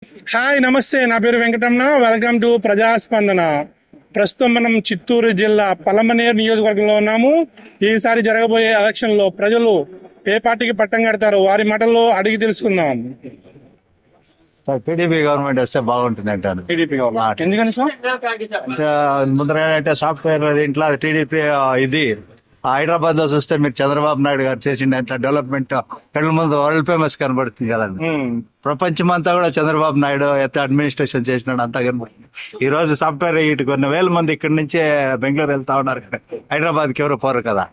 Hi నమస్తే, నా పేరు వెంకటరమణ. Welcome to ప్రజాస్పందన. ప్రస్తుతం మనం చిత్తూరు జిల్లా పలమనేరు నియోజకవర్గంలో ఉన్నాము. ఈసారి జరగబోయే ఎలక్షన్ లో ప్రజలు ఏ పార్టీకి పట్టం కడతారో వారి మాటల్లో అడిగి తెలుసుకుందాం. టీడీపీ గవర్నమెంట్ వస్తే బాగుంటుంది అంటారు. టీడీపీ గవర్నమెంట్ ఎందుకని సార్? ముందర అంటే సాఫ్ట్వేర్ ఇంట్లో టీడీపీ ఇది హైదరాబాద్ లో చూస్తే మీరు చంద్రబాబు నాయుడు గారు చేసిండే అట్లా డెవలప్మెంట్ కళ్ళ ముందు వరల్డ్ ఫేమస్ కనబడుతుంది కదండి. ప్రపంచం అంతా కూడా చంద్రబాబు నాయుడు ఎంత అడ్మినిస్ట్రేషన్ చేసినాడు అంతా కనబడుతుంది. ఈ రోజు సాఫ్ట్వేర్ ఇటు కొన్ని వేల మంది ఇక్కడ నుంచే బెంగళూరు వెళ్తా ఉన్నారు కదా, హైదరాబాద్ కి ఎవరు పోరు కదా.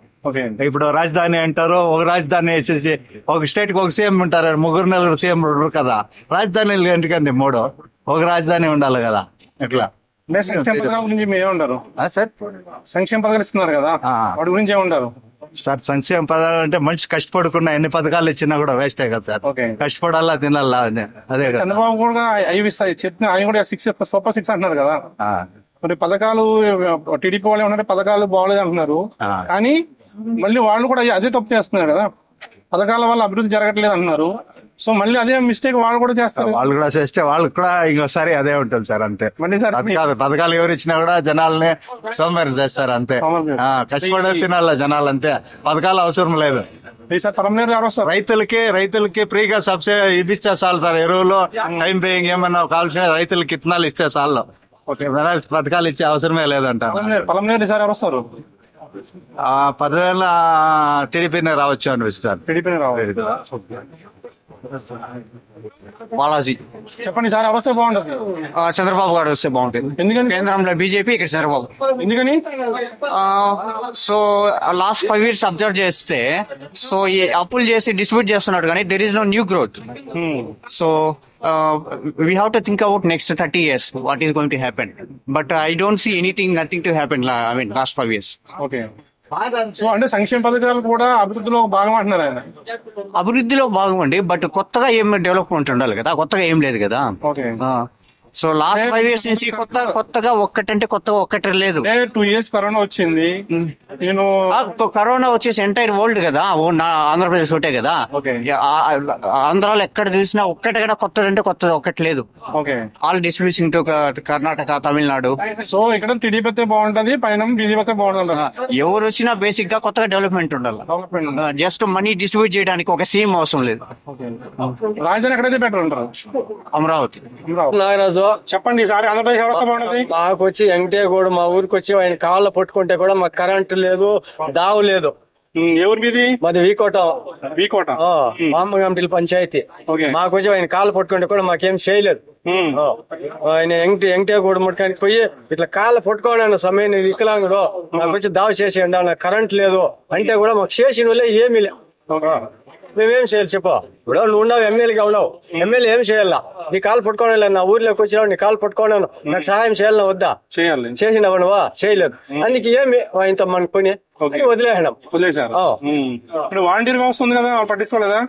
ఇప్పుడు రాజధాని అంటారు, ఒక రాజధాని వేసేసి ఒక స్టేట్ కి ఒక సీఎం ఉంటారు, 3-4 సీఎం ఉండరు కదా. రాజధాని ఎందుకండి 3, ఒక రాజధాని ఉండాలి కదా. ఎట్లా సంక్షేమ పథకాల గురించి ఏమంటారు సార్? సంక్షేమ పథకాలు ఇస్తున్నారు కదా, వాటి గురించి ఏమంటారు సార్? సంక్షేమ పథకాలు అంటే మనిషి కష్టపడకుండా ఎన్ని పథకాలు ఇచ్చినా కూడా వేస్టే కదా సార్. కష్టపడాలా, తినాలా, అదే కదా. చంద్రబాబు కూడా అవి చెప్తున్నా, ఆయన కూడా 6 సూపర్ 6 అంటున్నారు కదా. మరి పథకాలు టీడీపీ వాళ్ళు ఏమంటే పథకాలు బాగలేదు అంటున్నారు, కానీ మళ్ళీ వాళ్ళు కూడా అదే తప్పు చేస్తున్నారు కదా. పథకాల వల్ల అభివృద్ధి జరగట్లేదు అంటున్నారు. సో మళ్ళీ అదే మిస్టేక్ వాళ్ళు కూడా చేస్తారు. వాళ్ళు కూడా చేస్తే వాళ్ళు కూడా ఇంకోసారి అదే ఉంటుంది సార్. అంతే కాదు, పథకాలు ఎవరు ఇచ్చినా కూడా జనాల్ని సోమవారం చేస్తారు అంతే. కష్టపడే తినాల జనాలు అంతే, పథకాలు అవసరం లేదు. రైతులకి ఫ్రీగా సబ్సిడీ ఇస్తే చాలు సార్. ఎరువులు టైం పేయింగ్ ఏమన్నా కావాల్సిన రైతులకి ఇత్తనాలు ఇస్తే చాలు. పథకాలు ఇచ్చే అవసరమే లేదంట. పలమనేరు ఈసారి ఎవరు వస్తారు? 10 టీడీపీనే రావచ్చు అనిపిస్తారు. టీడీపీనే రావాలి. బాలాజీ చెప్పండి సార్, ఎవరు వస్తే బాగుంటది? చంద్రబాబు గారు వస్తే బాగుంటుంది. ఎందుకని? కేంద్రంలో బీజేపీ, ఇక్కడ చంద్రబాబు. ఎందుకని? సో లాస్ట్ 5 years అబ్జర్వ్ చేస్తే, సో ఈ అప్పులు చేసి డిస్ట్రిబ్యూట్ చేస్తున్నాడు కానీ there is no new growth. So we have to think about next 30 years what is going to happen, but I don't see nothing to happen. I mean last 5 years. Okay. So అంటే సంక్షేమ పథకాలు కూడా అభివృద్ధిలో భాగం అంటున్నారు ఆయన. అభివృద్ధిలో భాగం అండి, బట్ కొత్తగా ఏం డెవలప్మెంట్ ఉండాలి కదా, కొత్తగా ఏం లేదు కదా. సో లాస్ట్ 5 years నుంచి కొత్తగా ఒక్కటే లేదు. 2 years కరోనా వచ్చింది. నేను కరోనా వచ్చేసి ఎంటైర్ వరల్డ్ కదా, ఆంధ్రప్రదేశ్ ఒకటే కదా. ఆంధ్రాలో ఎక్కడ చూసినా కొత్తది ఒక్కటి లేదు. All distribution to Karnataka, Tamil Nadu. So ఇక్కడ టీడీపీ అయితే బాగుంటది, పైన బీజేపీ అయితే బాగుంటుంది. ఎవరు వచ్చినా బేసిక్ గా కొత్తగా డెవలప్మెంట్ ఉండాలి. జస్ట్ మనీ డిస్ట్రిబ్యూట్ చేయడానికి ఒక సీఎం అవసరం లేదు. రాజధాని ఎక్కడైతే బెటర్ ఉంటారు? అమరావతి. నాగరాజు చెప్పండి, ఈసారి ఆంధ్రప్రదేశ్ వ్యవస్థ బాగుంటది. మాకు వచ్చి వెంకటేగౌడ మా ఊరికి వచ్చి ఆయన కాళ్ళ పట్టుకుంటే కూడా మాకు కరెంటు లేదు, దావు లేదు. ఎవరి మీది? మాది వీకోట మామ కమిటీ పంచాయతీ. మాకు వచ్చి ఆయన కాళ్ళు పట్టుకుంటే కూడా మాకేం చేయలేదు. ఆయన వెంకటేగౌడ ముట్టానికి పోయి ఇట్లా కాళ్ళ పట్టుకోండి సమయం వికలాంగుడు, మాకు వచ్చి దావ చేసి నాకు కరెంట్ లేదు అంటే కూడా మాకు చేసిన వాళ్ళే ఏమీ లేదు. మేమేం చేయాలి చెప్పు? ఇప్పుడు నువ్వు ఉన్నావు, ఎమ్మెల్యేగా ఉన్నావు, ఎమ్మెల్యే ఏం చేయాలా? నీ కాలు పట్టుకోవాలి, నా ఊర్లోకి వచ్చినావు, నీ కాలు పట్టుకోనాను, నాకు సహాయం చేయాలన్నా వద్దా? చేసినావు నువ్వా? చేయలేదు. అందుకే ఏమి ఇంత మన పని వదిలేసారు. వాలంటీర్ వ్యవస్థ ఉంది కదా, పట్టించుకోలేదా?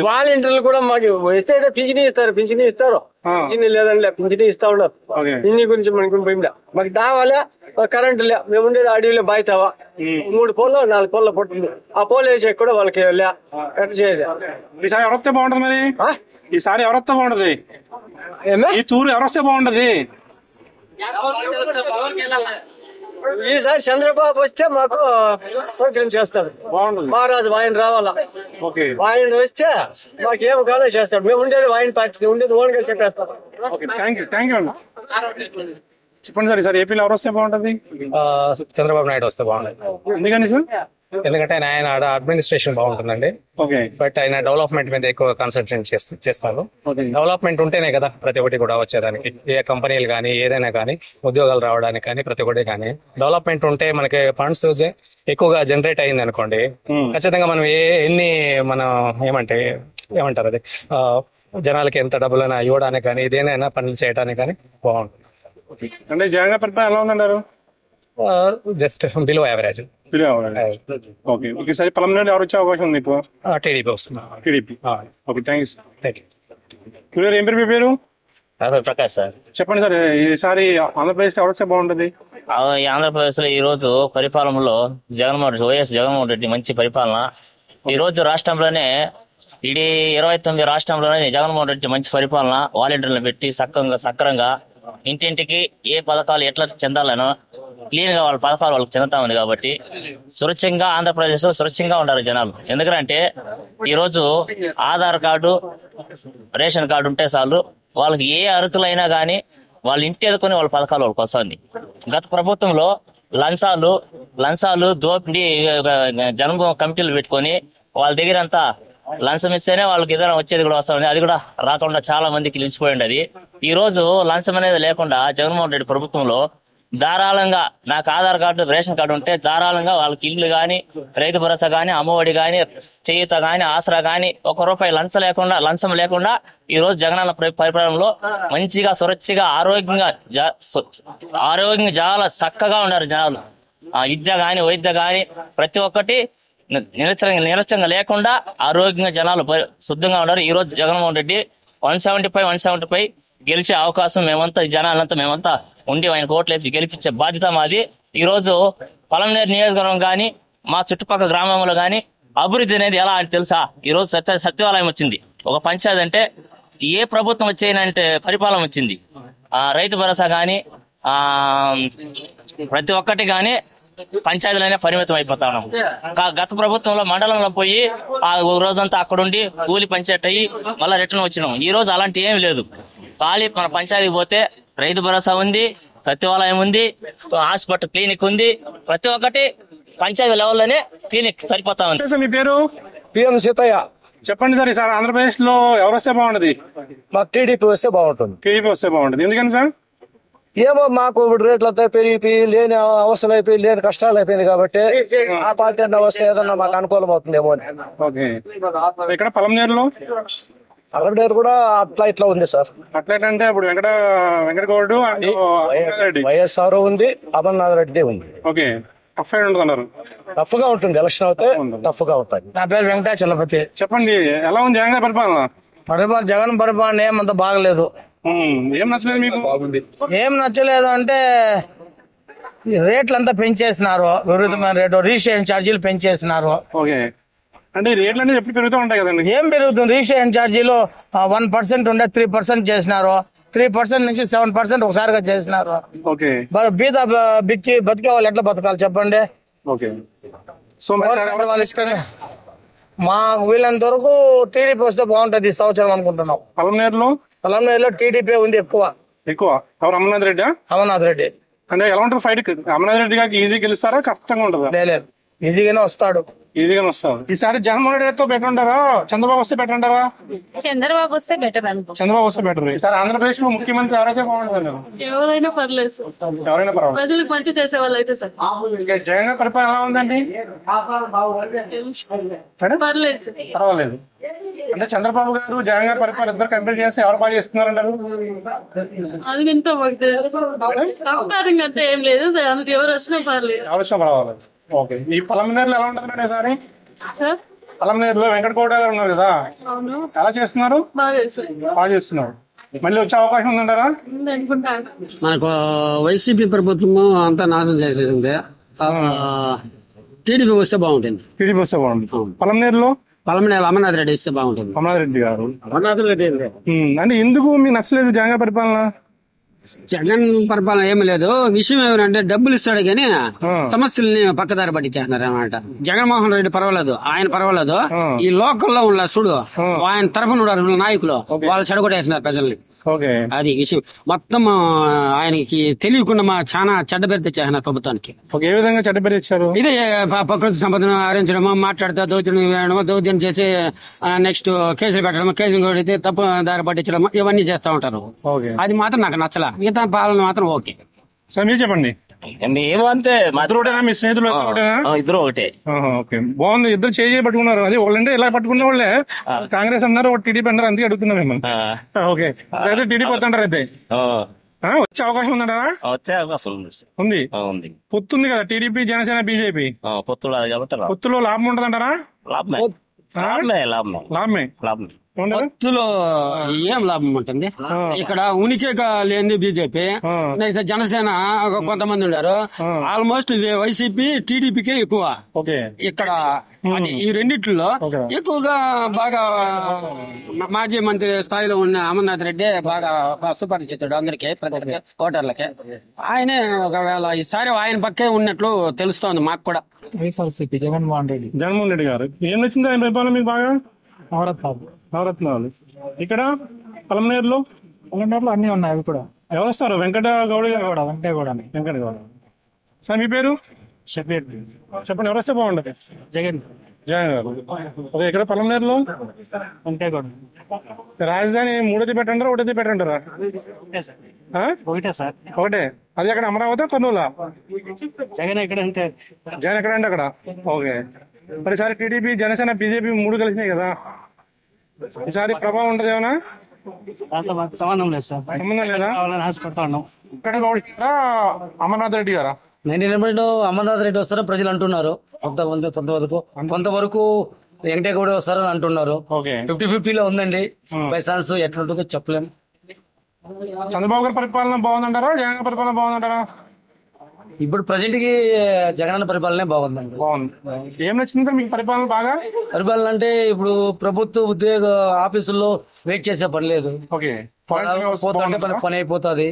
వాలంటీర్లు కూడా మాకు ఇస్తే పింఛనీ ఇస్తారు, పింఛనీ లేదండి, పింఛనీ ఇస్తా ఉన్నారు. పింఛనీ గురించి మనకు పోయిందా? మాకు దావాలే, కరెంటు లే, మేము ఉండేది అడవిలో బాయితావా, 3 పోల్లో 4 పోల్లో పట్టింది. ఆ పోలు వేసే కూడా వాళ్ళకి లే ఎట్లా చేయదు. ఈసారి ఎవరొస్తే బాగుంటది? మరి ఈసారి ఎవరొస్తే బాగుంటది? ఈ తూరు ఎవరొస్తే బాగుంటది? ఈసారి చంద్రబాబు వస్తే మాకు సౌకర్యం చేస్తాడు. మహారాజు ఆయన రావాలా, ఆయన వస్తే మాకు ఏం కాలం చేస్తాడు. మేము ఉండేది ఆయన పార్టీ, ఉండేది ఓన్ గా చెప్పేస్తాం. చెప్పండి సార్, ఈసారి ఏపీలో ఎవరు వస్తే బాగుంటది? చంద్రబాబు నాయుడు వస్తే బాగుంటది. ఎందుకని సార్? ఎందుకంటే ఆయన అడ్మినిస్ట్రేషన్ బాగుంటుందండి, బట్ ఆయన డెవలప్మెంట్ మీద ఎక్కువ కాన్సన్ట్రేట్ చేస్తారు. డెవలప్మెంట్ ఉంటేనే కదా ప్రతి ఒక్కటి కూడా వచ్చేదానికి, ఏ కంపెనీలు కానీ ఏదైనా కానీ ఉద్యోగాలు రావడానికి కానీ ప్రతి ఒక్కటి కానీ. డెవలప్మెంట్ ఉంటే మనకి ఫండ్స్ ఎక్కువగా జనరేట్ అయింది అనుకోండి, ఖచ్చితంగా మనం మనం ఏమంటారు అది జనాలకి ఎంత డబ్బులైనా ఇవ్వడానికి కానీ ఏదైనా పనులు చేయడానికి కానీ బాగుంటుంది. అంటే జగన్ పరిపాలన ఎలా ఉందంటారు? Just below average. పలమనేరు ఎవరు వచ్చే అవకాశం ఉంది? టీడీపీ వస్తుంది. టీడీపీ. Okay, thank you. ఏం పేరు? ప్రకాష్ సార్. చెప్పండి సార్, ఈసారి ఆంధ్రప్రదేశ్ ఎవరు వస్తే బాగుంటది? ఆంధ్రప్రదేశ్ లో ఈ రోజు పరిపాలనలో వైఎస్ జగన్మోహన్ రెడ్డి మంచి పరిపాలన. ఈ రోజు రాష్ట్రంలోనే ఇది 29 రాష్ట్రంలోనే జగన్మోహన్ రెడ్డి మంచి పరిపాలన, వాలంటీర్లను పెట్టి సక్రంగా ఇంటింటికి ఏ పథకాలు ఎట్లా చెందాలనో క్లీన్ గా వాళ్ళ పథకాలు వాళ్ళకి చెందుతా ఉంది కాబట్టి సురక్షంగా ఆంధ్రప్రదేశ్ లో సురక్షంగా ఉండాలి జనాలు. ఎందుకంటే ఈరోజు ఆధార్ కార్డు, రేషన్ కార్డు ఉంటే చాలు, వాళ్ళకి ఏ అరుకులైనా కానీ వాళ్ళు ఇంటి ఎదుర్కొని వాళ్ళ పథకాలు వాళ్ళకి వస్తుంది. గత ప్రభుత్వంలో లంచాలు దోపిడీ జన్మ కమిటీలు పెట్టుకొని వాళ్ళ దగ్గర అంతా లంచం ఇస్తేనే వాళ్ళకి ఏదైనా వచ్చేది కూడా వస్తుంది. అది కూడా రాకుండా చాలా మందికి నిలిచిపోయింది. అది ఈ రోజు లంచం అనేది లేకుండా జగన్మోహన్ రెడ్డి ప్రభుత్వంలో ధారాళంగా నాకు ఆధార్ కార్డు, రేషన్ కార్డు ఉంటే ధారాళంగా వాళ్ళకి ఇల్లు గాని, రైతు భరోసా గాని, అమ్మఒడి గాని, చేయూత గాని, ఆసరా గాని 1 రూపాయి లంచం లేకుండా ఈ రోజు జగనన్న పరిపాలనలో మంచిగా సురక్షిగా ఆరోగ్యంగా చాలా చక్కగా ఉన్నారు జనాలు. విద్య గాని, వైద్య గాని ప్రతి ఒక్కటి నిరచంగా లేకుండా ఆరోగ్యంగా జనాలు శుద్ధంగా ఉన్నారు. ఈ రోజు జగన్మోహన్ రెడ్డి 175 గెలిచే అవకాశం మేమంతా ఉండి ఆయన ఓట్లేసి గెలిపించే బాధ్యత మాది. ఈ రోజు పలమనేరు నియోజకవర్గం గాని, మా చుట్టుపక్కల గ్రామంలో గాని అభివృద్ధి అనేది ఎలా అని తెలుసా? ఈ రోజు సత్యవాలయం వచ్చింది. ఒక పంచాయతీ అంటే ఏ ప్రభుత్వం వచ్చేనంటే పరిపాలన వచ్చింది. రైతు భరోసా గాని, ప్రతి ఒక్కటి గాని పంచాయతీలనే పరిమితం అయిపోతా ఉన్నాం. గత ప్రభుత్వంలో మండలంలో పోయి ఆ రోజంతా అక్కడుండి కూలి పంచాయతీ అయ్యి మళ్ళీ రిటర్న్ వచ్చినాం. ఈ రోజు అలాంటి ఏమి లేదు. ఖాళీ మన పంచాయతీకి పోతే రైతు భరోసా ఉంది, సత్యవాలయం ఉంది, హాస్పిటల్ క్లినిక్ ఉంది, ప్రతి ఒక్కటి పంచాయతీ లెవెల్లోనే క్లినిక్ సరిపోతా ఉంది. మీ పేరు? పిఎం సీతయ్య. చెప్పండి సార్, ఈసారి ఆంధ్రప్రదేశ్ లో ఎవరు వస్తే బాగుంటది? మాకు టీడీపీ వస్తే బాగుంటుంది. టీడీపీ వస్తే బాగుంటది. ఎందుకని సార్? ఏమో మాకు రేట్లు అంతా పెరిగిపోయి లేని అవసరం అయిపోయి లేని కష్టాలు అయిపోయింది కాబట్టి ఆ పార్టీ అన్న వస్తే ఏదన్నా మాకు అనుకూలం అవుతుందేమో అని. ఓకే. ఇక్కడ పలమనేరులో అరవడేరు కూడా అట్లా ఇట్లా ఉంది సార్. అట్లంటే ఇప్పుడు వెంకటగౌడ్, వైఎస్ఆర్ ఉంది, అమర్నాథ్ రెడ్డి ఉంది. ఓకే. టఫ్ ఉంటుంది అన్నారు. టఫ్ గా ఉంటుంది, ఎలక్షన్ అయితే టఫ్ గా ఉంటుంది. నా పేరు వెంకటాచలపతి. చెప్పండి, ఎలా ఉంది జగన్ పరిపాలన? జగన్ పరిపాలన ఏమంత బాగలేదు. ఏం నచ్చలేదు మీకు? ఏం నచ్చలేదు అంటే రేట్లు అంతా పెంచేసినారు, విపరీతమైన రేటు, రిజిస్ట్రేషన్ ఛార్జీలు పెంచేసినారు. ఓకే. అంటే రేట్లు అనేది ఎప్పుడు పెరుగుతూ ఉంటాయి కదండి? ఏం పెరుగుతుంది? రిజిస్ట్రేషన్ ఛార్జీలు 1% ఉండే 3% చేసినారు, 3% నుంచి 7% ఒకసారిగా చేసినారు. ఓకే. బీద బతికే వాళ్ళు ఎట్లా బతకాలి చెప్పండి? ఓకే. సో వాళ్ళ ఇష్టంగా మాకు వీళ్ళంత వరకు టీడీపీ వస్తే బాగుంటది ఈ సంవత్సరం అనుకుంటున్నాం. పలమనేరులో టీడీపీ ఉంది ఎక్కువ. ఎవరు? అమర్నాథ్ రెడ్డి. అమర్నాథ్ రెడ్డి. అంటే ఎలా ఉంటుంది ఫైట్? అమర్నాథ్ రెడ్డి గారికి ఈజీ గెలుస్తారా, కష్టంగా ఉంటుందా? లేదు, ఈజీగానే వస్తాడు. ఈజీగానే వస్తాడు. ఈసారి జగన్మోహన్ రెడ్డితో బెటర్ ఉంటారా, చంద్రబాబు వస్తే బెటర్ అంటారా? చంద్రబాబు వస్తే బెటర్ అనుకో. చంద్రబాబు వస్తే బెటర్. ఈసారి ఆంధ్రప్రదేశ్ లో ముఖ్యమంత్రి ఎవరైతే బాగుంటుంది? ఎవరైనా పర్లేదు, ఎవరైనా పర్వాలేదు, ప్రజలకు మంచి చేసే వాళ్ళు అయితే సార్. జగన్ పరిపాలన ఎలా ఉందండి? పర్వాలేదు. అంటే చంద్రబాబు గారు, జగన్ గారి పరిపాలన ఇద్దరు కంపేర్ చేస్తే ఎవరు బాగా చేస్తున్నారంటారు? అది ఎంతో కంపేరింగ్ అంటే ఏం లేదు, ఎవరు వచ్చినా పర్లేదు. ఎవరు వచ్చినా పర్వాలేదు. ఓకే. ఈ పలమనేరులో ఎలా ఉంటుంది ఈసారి? పలమనేరులో వెంకటగౌడ గారు ఉన్నారు కదా, ఎలా చేస్తున్నారు? బాగా చేస్తున్నారు. మళ్ళీ వచ్చే అవకాశం ఉందంటారా? మనకు వైసీపీ ప్రభుత్వం అంతా నాశనం చేసేది, టీడీపీ వస్తే బాగుంటుంది. టీడీపీ వస్తే బాగుంటుంది. పలమనేరు అమర్నాథ్ రెడ్డి వస్తే బాగుంటుంది. అమర్నాథ్ రెడ్డి గారు. అంటే ఎందుకు మీకు నచ్చలేదు జగన్ పరిపాలన? జగన్ పరిపాలన ఏమి లేదు. విషయం ఏమంటే డబ్బులు ఇస్తాడు కానీ సమస్యల్ని పక్కదారి పట్టించేస్తున్నారు అనమాట. జగన్మోహన్ రెడ్డి పర్వాలేదు, ఆయన పర్వాలేదు. ఈ లోకల్లో ఉన్న చూడు, ఆయన తరఫున నాయకులు వాళ్ళు చెడగొట్టేస్తున్నారు ప్రజల్ని. అది విషయం మొత్తం. ఆయనకి తెలియకుండా చాలా చెడ్డ పేరు తెచ్చేస్తున్నారు ప్రభుత్వానికి. ఏ విధంగా చెడ్డ పేరు తెచ్చారు? ఇదే ప్రకృతి సంపదను హరించడము, మాట్లాడితే దౌర్జన్యం చేసి నెక్స్ట్ కేసులు పెట్టడం, కేసులు కొడితే తప్పు దారి పట్టించడం, ఇవన్నీ చేస్తా ఉంటారు. అది మాత్రం నాకు నచ్చలా. మిగతా పాలన మాత్రం ఓకే. సార్ మీరు చెప్పండి. ఏమంటే మీ స్నేహితులు ఇద్దరు ఒకటే. బాగుంది, ఇద్దరు చేయి పట్టుకున్నారు. అది వాళ్ళంటే ఇలా పట్టుకునే వాళ్ళే. కాంగ్రెస్ అన్నారు, టీడీపీ అన్నారు, అందుకే అడుగుతున్నారు మిమ్మల్ని. ఓకే. అయితే టీడీపీ వద్దంటారు. అయితే వచ్చే అవకాశం ఉందంటారా? వచ్చే అవకాశం ఉంది. పొత్తుంది కదా టీడీపీ, జనసేన, బీజేపీ పొత్తులో లాభం ఉంటదంటారా? లాభమే. పొత్తులో ఏం లాభం ఉంటుంది? ఇక్కడ ఉనికి లేని బీజేపీ, నెక్స్ట్ జనసేన కొంతమంది ఉన్నారు. ఆల్మోస్ట్ వైసీపీ టీడీపీకే ఎక్కువ ఇక్కడ. ఈ రెండిట్లో ఎక్కువగా బాగా మాజీ మంత్రి స్థాయిలో ఉన్న అమర్నాథ్ రెడ్డి బాగా సుపరిచితుడు అందరికీ, ప్రజలకి, ఓటర్లకి. ఆయనే ఒకవేళ ఈసారి ఆయన పక్కే ఉన్నట్లు తెలుస్తోంది మాకు కూడా. వైఎస్ఆర్సీపీ జగన్మోహన్ రెడ్డి గారు ఏం నచ్చింది ఆయన పరిపాలన మీకు బాగా? నవరత్నాలు. ఇక్కడ పలమనేరులో అన్ని ఉన్నాయి. అవి కూడా ఎవరు వస్తారు? వెంకట గౌడ్ గారు. వెంకట గౌడ్. సార్ మీ పేరు? షబీర్. చెప్పండి, ఎవరు వస్తే బాగుంటది? జగన్ గారు. ఓకే, ఇక్కడ పలమనేరులో వెంకటగౌడ్. రాజధాని మూడోది పెట్టంటారా ఒకటోది పెట్టంటారా? ఒకటే సార్. ఒకటే. అది అక్కడ అమరావతి కర్నూలా? జగన్ ఎక్కడ అంటే జగన్ ఎక్కడ అంటే అక్కడ. ఓకే. మరి ఈసారి టీడీపీ, జనసేన, బీజేపీ మూడు కలిసినాయి కదా, ఈసారి ప్రభావం ఉంటది ఏమన్నా? సంబంధం లేదు సార్. సంబంధం లేదా? ఆశపడతా ఉన్నాం. వెంకట గౌడ్ గారా, అమర్నాథ్ రెడ్డి గారా? 99 అమర్నాథ్ రెడ్డి వస్తారని ప్రజలు అంటున్నారు. కొంతవరకు వెంకటగౌడ వస్తారని అంటున్నారు. 50-50 ఉందండి. బై ఛాన్స్ ఎట్లుంటుందో చెప్పలేము. చంద్రబాబు గారి పరిపాలన బాగుందంటారా, జగన్ పరిపాలన బాగుందంటారా? ఇప్పుడు ప్రజెంట్ కి జగన్ పరిపాలనే బాగుందండి. బాగుంది. ఏం నచ్చింది సార్ మీకు పరిపాలన బాగా? పరిపాలన అంటే ఇప్పుడు ప్రభుత్వ ఉద్యోగ ఆఫీసుల్లో వెయిట్ చేసే పని లేదు. పని అయిపోతుంది.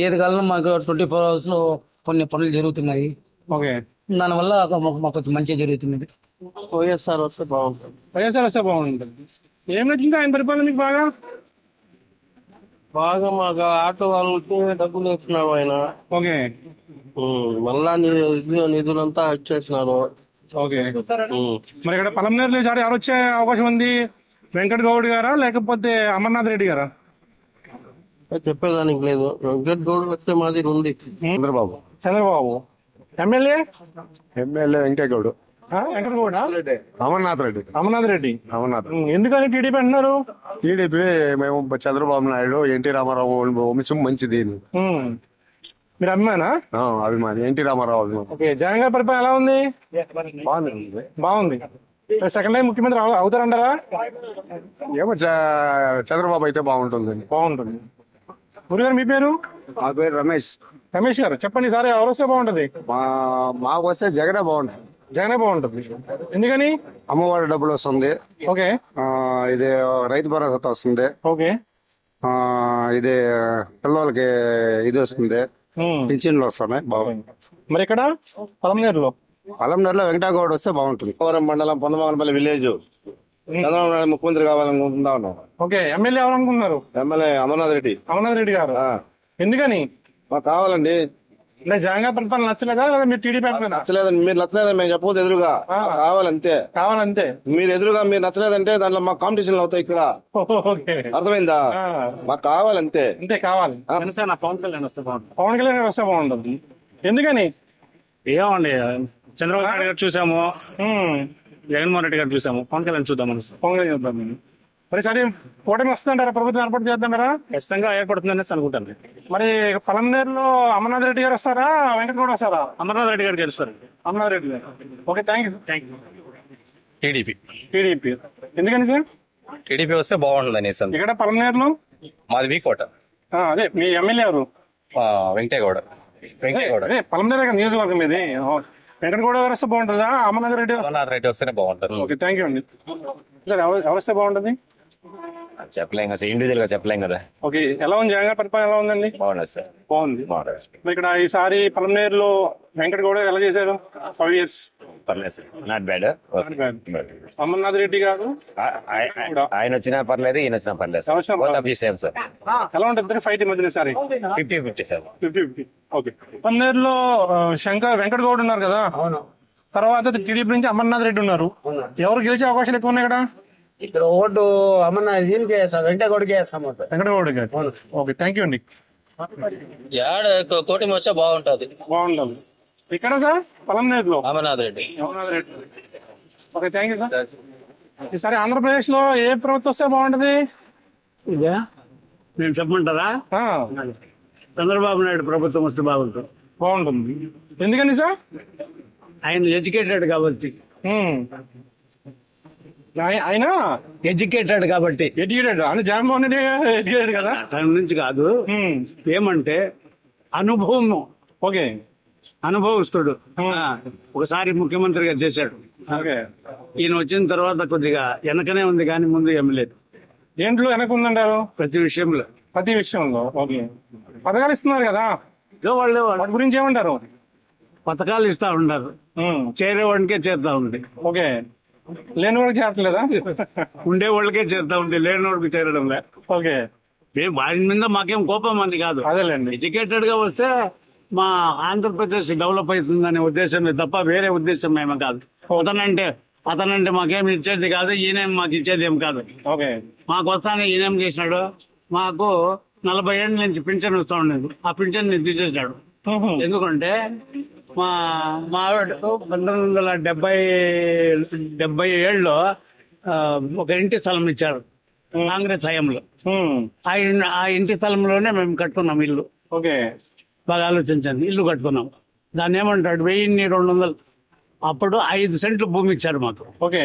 ఏది కాలం మాకు 24 hours లో కొన్ని పనులు జరుగుతున్నాయి. దానివల్ల మాకు మంచి జరుగుతున్నది. వైఎస్ఆర్ వస్తే బాగుంటుంది. వైఎస్ఆర్ వస్తే బాగుంటుంది. ఏం నచ్చింది ఆయన పరిపాలన మీకు బాగా? బాగా మాకు ఆటో వాళ్ళకి డబ్బులు వేస్తున్నారు ఆయన. మళ్ళా నిధులంతా ఇచ్చేసినారు. మరి ఇక్కడ పలమనేరులో ఈసారి ఎవరు వచ్చే అవకాశం ఉంది? వెంకట గౌడ్ గారా లేకపోతే అమర్నాథ్ రెడ్డి గారా? చెప్పేదానికి లేదు. వెంకట గౌడ్ వస్తే మాది ఉంది. చంద్రబాబు. ఎమ్మెల్యే వెంకటగౌడ్. వెంకటగౌడ? అమర్నాథ్ రెడ్డి. ఎందుకని టీడీపీ అంటున్నారు? టీడీపీ మేము చంద్రబాబు నాయుడు, ఎన్టీ రామారావు వంశం మంచిది. మీరు అభిమానా? అభిమాని, ఎన్టీ రామారావు అభిమాని. జగన్ గారి పరిపాలన ఎలా ఉంది? బాగుంది. సెకండ్ టైం ముఖ్యమంత్రి అవుతారంటారా? ఏమో చంద్రబాబు అయితే బాగుంటుంది. గురుగారు మీ పేరు? మా పేరు రమేష్. రమేష్ గారు చెప్పండి, సార్ ఎవరు వస్తే బాగుంటది? మాకు వస్తే జగనే బాగుంటుంది. జగనే బాగుంటుంది. ఎందుకని? అమ్మవారి డబ్బులు వస్తుంది. ఇది రైతు భరోసా వస్తుంది. ఇది పిల్లలకి ఇది వస్తుంది. పింఛన్లు వస్తున్నాయి. బాగుంది. మరి ఇక్కడ పలమనేరులో వెంకటగౌడ్ వస్తే బాగుంటుంది. మండలం పొందమగనపల్లి విలేజ్. చంద్రబాబు నాయుడు ముఖ్యమంత్రి కావాలనుకుంటున్నా ఉన్నాం. ఎమ్మెల్యే ఎవరనుకుంటున్నారు? ఎమ్మెల్యే అమర్నాథ్ రెడ్డి. అమర్నాథ్ రెడ్డి గారు. ఎందుకని? మాకు కావాలండి. జగన్ గారి పరిపాలన నచ్చలేదా? మీరు టీడీపీ నచ్చలేదండి. మీరు నచ్చలేదని మేము చెప్పదు, ఎదురుగా కావాలంతే. మీరు ఎదురుగా మీరు నచ్చలేదంటే దాంట్లో మాకు కాంపిటీషన్ అవుతాయి ఇక్కడ. అర్థమైందా? మాకు కావాలంతే. కావాలి. పవన్ కళ్యాణ్ వస్తే బాగుంటుంది. పవన్ కళ్యాణ్ వస్తే బాగుంటుంది. ఎందుకని? ఏమండి, చంద్రబాబు నాయుడు గారు చూసాము, జగన్మోహన్ రెడ్డి గారు చూసాము, పవన్ కళ్యాణ్ చూద్దాం. మరి సరే కూటమి వస్తుందంటారా? ప్రభుత్వం ఏర్పాటు చేద్దాంటారా? ఖచ్చితంగా ఏర్పడుతుందని అనుకుంటాను. మరి పలమనేరులో అమర్నాథ్ రెడ్డి గారు వస్తారా, వెంకటగౌడ వస్తారా? అమర్నాథ్ రెడ్డి గారు గెలుస్తారు. అమర్నాథ్ రెడ్డి గారు. Okay, thank you. టీడీపీ. ఎందుకని సార్? టీడీపీ వస్తే బాగుంటుంది అనేసి. ఇక్కడ పలమనేరులో మాది వీకోట. అదే మీ ఎమ్మెల్యే ఎవరు? వెంకటగౌడ. అదే పలమనేరు కదా నియోజకవర్గం మీది. వెంకటగౌడ గారు వస్తే బాగుంటుందా, అమర్నాథ్ రెడ్డి? రెడ్డి వస్తేనే బాగుంటుంది. ఓకే, థ్యాంక్ యూ అండి. సార్ ఎవరు వస్తే బాగుంటుంది? చెప్పలేం కదా, ఇండివిజువల్ గా చెప్పలేం కదా. ఓకే, ఎలా ఉంది జగన్ గారి పరిపాలన? ఎలా ఉందండి? బాగుంది సార్. బాగుంది. మరి ఇక్కడ ఈసారి పలమనేరులో వెంకటగౌడ ఎలా చేశారు? 5 years. పర్లేదు sir, not bad. Amarnath Reddy గారు ఆయన వచ్చినా పర్లేదు, ఈయన వచ్చినా పర్లేదు. Same sir. ఎలా ఉంటుంది ఫైట్ మధ్యన? Sorry 50-50 sir. 50-50. ఓకే. పలమనేరులో వెంకటగౌడ్ ఉన్నారు కదా, తర్వాత టీడీపీ నుంచి అమర్నాథ్ రెడ్డి ఉన్నారు. ఎవరు గెలిచే అవకాశాలు ఎక్కువ ఉన్నాయి ఇక్కడ? ఇక్కడ ఓటు అమర్నాథ్ దీనికి వేస్తాం, వెంకటగౌడ్కి వేస్తాం. వెంకటగౌడ్ గారు. ఓకే, థ్యాంక్ యూ అండి. కూటమి వస్తే బాగుంటుంది. ఇక్కడ సార్ పలమనేరులో Amarnath Reddy. Okay, thank you sir. ఈసారి ఆంధ్రప్రదేశ్ లో ఏ ప్రభుత్వం వస్తే బాగుంటది? ఇదే నేను చెప్పమంటారా? చంద్రబాబు నాయుడు ప్రభుత్వం వస్తే బాగుంటుంది. ఎందుకని సార్? ఆయన ఎడ్యుకేటెడ్ కాబట్టి. ఆయన ఎడ్యుకేటెడ్ కాబట్టి ఎడ్యుకేటెడ్ అని జగన్మోహన్ రెడ్డి ఎడ్యుకేటెడ్ కదా దాని నుంచి కాదు. ఏమంటే అనుభవం. ఓకే, అనుభవస్తుడు. ఒకసారి ముఖ్యమంత్రిగా చేశాడు. ఈయన వచ్చిన తర్వాత కొద్దిగా వెనకనే ఉంది కానీ ముందు ఏమి లేదు. దేంట్లో వెనక ఉందంటారు? ప్రతి విషయంలో. ప్రతి విషయంలో. ఓకే, పథకాలు ఇస్తున్నారు కదా, వాటి గురించి ఏమంటారు? పథకాలు ఇస్తా ఉన్నారు, చేరేవాడికే చేరుతా ఉంది. ఓకే, లేని వాడికి చేరట్లేదా? ఉండే వాళ్ళకే చేరుతా ఉంది, లేని వాడికి చేరడం లేదు. ఓకే, వారి మీద మాకేం కోపం అని కాదు. అదేలేండి, ఎడ్యుకేటెడ్ గా వస్తే మా ఆంధ్రప్రదేశ్ డెవలప్ అవుతుందనే ఉద్దేశమే తప్ప వేరే ఉద్దేశం ఏమీ కాదు. అతనంటే మాకేం ఇచ్చేది కాదు, ఈయనేం మాకు ఇచ్చేది ఏం కాదు. మాకు వస్తానే ఈయనేం చేసినాడు, మాకు 40 ఏళ్ళ నుంచి పింఛన్ వస్తా ఉండేది, ఆ పింఛన్ తీసేసాడు. ఎందుకంటే మా ఆవిడ 1977లో ఒక ఇంటి స్థలం ఇచ్చారు కాంగ్రెస్ హయాంలో. ఆ ఇంటి స్థలంలోనే మేము కట్టుకున్నాం ఇల్లు. ఓకే, బాగా ఆలోచించండి, ఇల్లు కట్టుకున్నాం. దాన్ని ఏమంటాడు 1200. అప్పుడు 5 సెంట్లు భూమి ఇచ్చారు మాకు. ఓకే,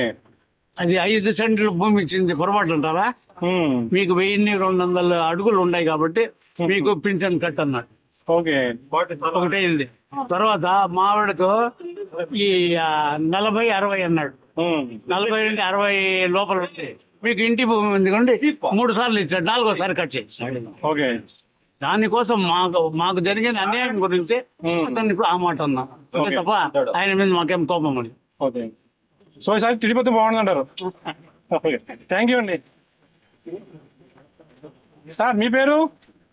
అది 5 సెంట్లు భూమి ఇచ్చింది పొరపాటు అంటారా? మీకు 1200 అడుగులు ఉన్నాయి కాబట్టి మీకు పింఛన్ కట్ అన్నాడు. ఓకే, ఒకటే ఇది. తర్వాత మావిడకు ఈ 40-60 అన్నాడు. 40 నుండి 60 లోపల మీకు ఇంటి భూమి ఉంది కండి 3 సార్లు ఇచ్చాడు, 4వ కట్ చేసి. ఓకే, దానికోసం మాకు జరిగిన అన్యాయం గురించి అతన్ని ఆ మాట అన్నా తప్ప ఆయన మీద మాకేం కోపం అండి. ఓకే, సో ఈసారి టీడీపీ బాగుంది అంటారు. థ్యాంక్ యూ అండి. సార్ మీ పేరు?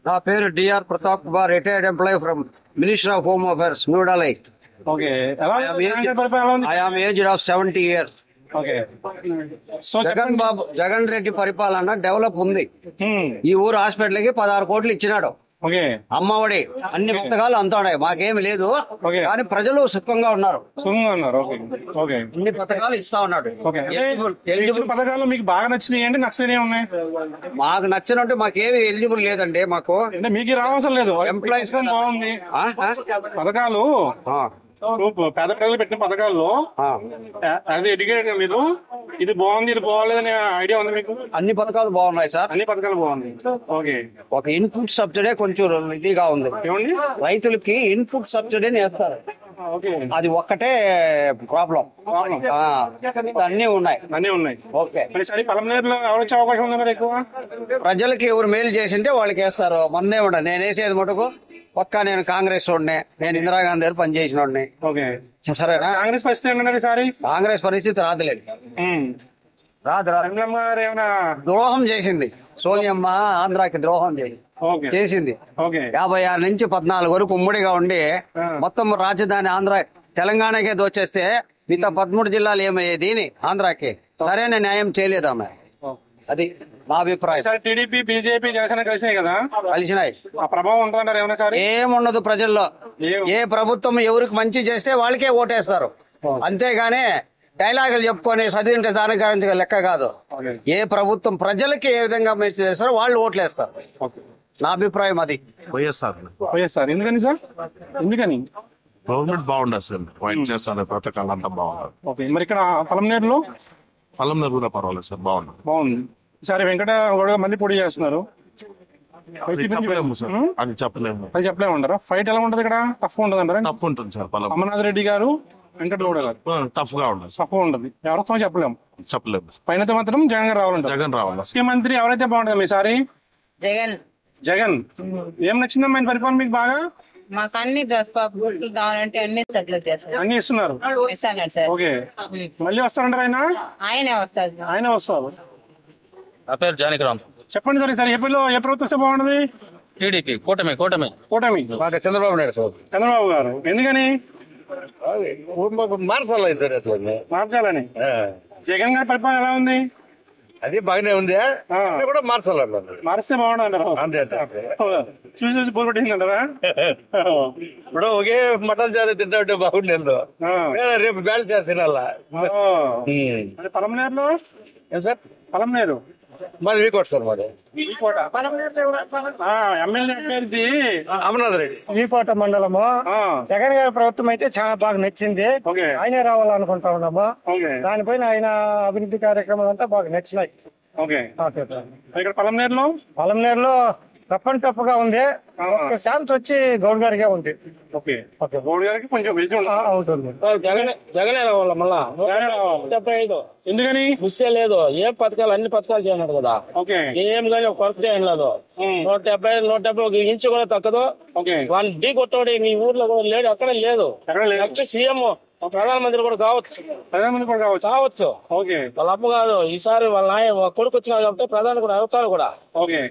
నా పేరు D R Pratap Kumar, retired employee from minister of home affairs, New Delhi. Okay, I am aged of 70 years. Okay, so Jagan Reddy పరిపాలన డెవలప్ ఉంది. ఈ ఊరు హాస్పిటల్ కి 16 కోట్లు ఇచ్చినాడు. అమ్మఒడి అన్ని పథకాలు అంతా ఉన్నాయి, మాకేమి లేదు. కానీ ప్రజలు సుఖంగా ఉన్నారు. అన్ని పథకాలు ఇస్తా ఉన్నాడు. పథకాలు మీకు బాగా నచ్చినాయి అంటే నచ్చినవి ఉన్నాయి? మాకు నచ్చినట్టు మాకేమి ఎలిజిబుల్ లేదండి. మాకు మీకు రావసరం లేదు, ఎంప్లాయీస్ బాగుంది పథకాలు. పేద ప్రజలు పెట్టిన పథకాల్లో యాజ్ ఎడ్యుకేటెడ్ గా మీరు ఇది బాగుంది ఇది బాగోలేదనే ఐడియా ఉంది మీకు? అన్ని పథకాలు బాగున్నాయి సార్, అన్ని పథకాలు బాగున్నాయి. ఓకే, ఒక ఇన్పుట్ సబ్సిడీ కొంచెం ఇదిగా ఉంది. రైతులకి ఇన్పుట్ సబ్సిడీని వేస్తారు, అది ఒక్కటే ప్రాబ్లం. అన్ని ఉన్నాయి. ఓకే, పలమనేరులో ఎవరు వచ్చే అవకాశం ఉంది మరి ఎక్కువ? ప్రజలకి ఎవరు మేలు చేసింటే వాళ్ళకి వేస్తారు. మందే ఉండదు. నేను వేసేది మటుకు పక్కా నేను కాంగ్రెస్ వాడిని, నేను ఇందిరాగాంధీ దగ్గర పనిచేసిన వాడిని. సరేనా? కాంగ్రెస్ పరిస్థితి ఏంటంటే ఈసారి? కాంగ్రెస్ పరిస్థితి రాదులేదు, రాదు. ద్రోహం చేసింది సోనియమ్మ, ఆంధ్రాకి ద్రోహం చేసింది. 56 నుంచి 14 వరకు ఉమ్మడిగా ఉండి మొత్తం రాజధాని ఆంధ్ర తెలంగాణకే దోచేస్తే మిగతా 13 జిల్లాలు ఏమయ్యేది ఆంధ్రాకి సరైన న్యాయం చేయలేదు ఆమె. అది నా అభిప్రాయం. టీడీపీ బీజేపీ జనసేన కలిసినాయి కదా, కలిసినాయి. ఆ ప్రభావం ఉంటుందంటారు ఏమన్నా సార్? ఏముండదు. ప్రజల్లో ఏ ప్రభుత్వం ఎవరికి మంచి చేస్తే వాళ్ళకే ఓటేస్తారు, అంతేగాని డైలాగులు చెప్పుకొని చదివింటే దానికి లెక్క కాదు. ఏ ప్రభుత్వం ప్రజలకి ఏ విధంగా మంచి చేస్తారో వాళ్ళు ఓట్లేస్తారు. నా అభిప్రాయం అది. వైఎస్ఆర్ ఎందుకని సార్? ఎందుకని? గవర్నమెంట్ బాగుండదు సార్, వైట్ చేస్తాను పథకాలు అంతా బాగుండదు. ఓకే, మరి ఇక్కడ పలమనేరులో కూడా పర్వాలేదు సార్, బాగుంది. ఈసారి వెంకట మళ్ళీ పోటీ చేస్తున్నారు. అది చెప్పలేము అంటారా? ఫైట్ ఎలా ఉంటది ఇక్కడ? టఫ్ ఉంటది అంటారా? టఫ్ ఉంటుంది సార్. అమర్నాథ్ రెడ్డి గారు, వెంకట గౌడ గారు టఫ్ గా ఉండదు, టఫ్ ఉండదు. ఎవరితో చెప్పలేము. పైన మాత్రం జగన్ గారు రావాలంటారు. జగన్ రావాలి. ముఖ్యమంత్రి ఎవరైతే బాగుంటుంది ఈసారి? జగన్. ఏం నచ్చిందమ్మా ఆయన పరిపాలన మీకు బాగా? మాకు అన్ని కావాలంటే అన్ని సెటిల్ చేస్తారు, అన్ని ఇస్తున్నారు. ఓకే, మళ్ళీ వస్తారంటారు ఆయన? ఆయనే వస్తారు. నా పేరు జానకిరామ్. చెప్పండి సార్, ఈసారి ఏపీలో ఏ ప్రభుత్వం బాగుంటది? టీడీపీ కూటమి. చంద్రబాబు నాయుడు సార్. చంద్రబాబు గారు ఎందుకని మార్చాలని? జగన్ గారి పరిపాలన ఎలా ఉంది? అది బాగానే ఉంది, కూడా మార్చాలి. మారిస్తే బాగుండదు అంటారు. చూసి బోర్ కొట్టిందంటారా? ఇప్పుడు ఒకే మటన్ చారు తింటే బాగుండేది, రేపు బ్యాల్ చారు తినాలా? పలమనేరులో ఏం సార్? మాది వీకోట సార్. మాది ఎమ్మెల్యే అభ్యర్థి అమర్నాథ్ రెడ్డి. వీకోట మండలము. జగన్ గారి ప్రభుత్వం అయితే చాలా బాగా నచ్చింది. ఆయనే రావాలనుకుంటా ఉన్నాము. దానిపైన ఆయన అభివృద్ధి కార్యక్రమాలు అంతా బాగా నచ్చినాయి. ఇక్కడ పలంనేరులో టఫ్ అండ్ టఫ్ గా ఉంది. ఛాన్స్ వచ్చి గౌడ్ గారికే ఉంది. గౌడ్ గారికి కొంచెం అవుతుంది. జగనే రావాల మళ్ళా. ఎందుకని మిస్సే లేదు. ఏ పథకాలు అన్ని పథకాలు చేయన్నాడు కదా. ఏం కానీ కొరత ఏం లేదు. 170 ఒక ఇంచు కూడా తక్కదు. వాళ్ళు ఢీ కొట్టాడు ఈ ఊర్లో కూడా లేడు, అక్కడ లేదు. నెక్స్ట్ సీఎం ప్రధానమంత్రి కూడా కావచ్చు. వాళ్ళ అప్పు కాదు, ఈసారి వాళ్ళ కొడుకు వచ్చినాడు కాబట్టి ప్రధాని కూడా అవుతాడు కూడా.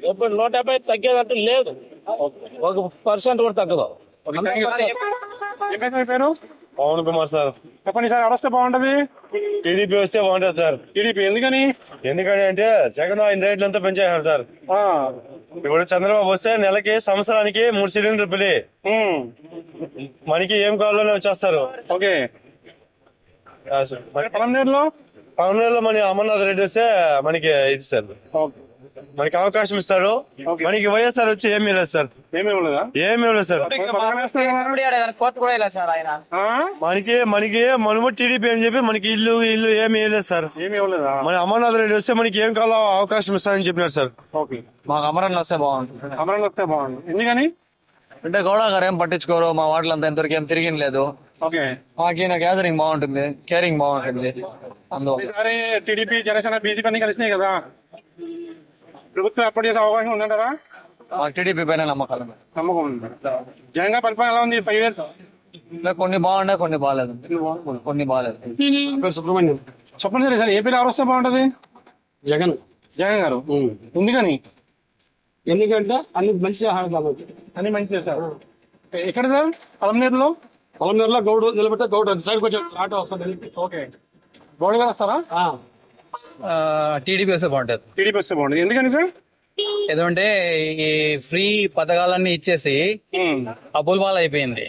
ఎప్పుడు 170 తగ్గేదంటూ లేదు. 1% కూడా తగ్గదు. పేరు పవన్ కుమార్ సార్. చెప్పండి సార్, ఎవరు వస్తే బాగుంటది? టీడీపీ వస్తే బాగుంటది సార్. టీడీపీ ఎందుకని అంటే జగన్ ఆయన రేట్లు అంతా పెంచేశారు సార్. ఇప్పుడు చంద్రబాబు వస్తే నెలకి సంవత్సరానికి 3 సిలిండర్ పిలి మనకి ఏం కావాలోనే వచ్చేస్తారు. పవన్లో మన అమర్నాథ్ రెడ్డి వస్తే మనకి ఇది సార్, మనకి అవకాశం ఇస్తారు. మనకి వైఎస్ఆర్ వచ్చి ఏమీ లేదు సార్. ఏమీ లేదు సార్. మనకి మనము టీడీపీ అని చెప్పి మనకి ఇల్లు ఏమి లేదు సార్. మన అమర్నాథ్ రెడ్డి వస్తే మనకి ఏం కావాలో అవకాశం ఇస్తారని చెప్పినారు సార్. మాకు అమరన్ వస్తే బాగుంటుంది. ఎందుకని అంటే గౌడ గారు ఏం పట్టించుకోరు. మా వాటిలంతా ఇంతవరకు ఏం తిరిగి లేదు. మాకు గ్యాదరింగ్ బాగుంటుంది, కేరింగ్ బాగుంటుంది. అందువల్ల టీడీపీ జనసేన బీజేపీ అన్ని కలిసినాయి కదా, ప్రభుత్వం ఏర్పాటు చేసే అవకాశం ఉందంటారా? మాకు టీడీపీ పైన నమ్మకం ఉంది. జగన్ గారి పరిపాలన ఎలా ఉంది 5 years? కొన్ని బాగున్నాయి, కొన్ని బాగాలేదు. సుబ్రహ్మణ్యం. చెప్పండి సార్, ఏపీలో ఎవరు వస్తే బాగుంటది? జగన్ గారు. ఎందుకని? ఎందుకంటే అన్ని మంచి కాబట్టి. అన్ని మంచి చేస్తారు. ఎక్కడ సార్? పలంనేరులో గౌడ్ నిలబెట్టే గౌడ్ సైడ్ కొంచెం ఆటో వస్తుంది. గౌడ్ గారు వస్తారా? టీడీపీ వస్తే బాగుంటుంది. ఎందుకని సార్? ఎందుకంటే ఈ ఫ్రీ పథకాలన్నీ ఇచ్చేసి అప్పుల పాలు అయిపోయింది.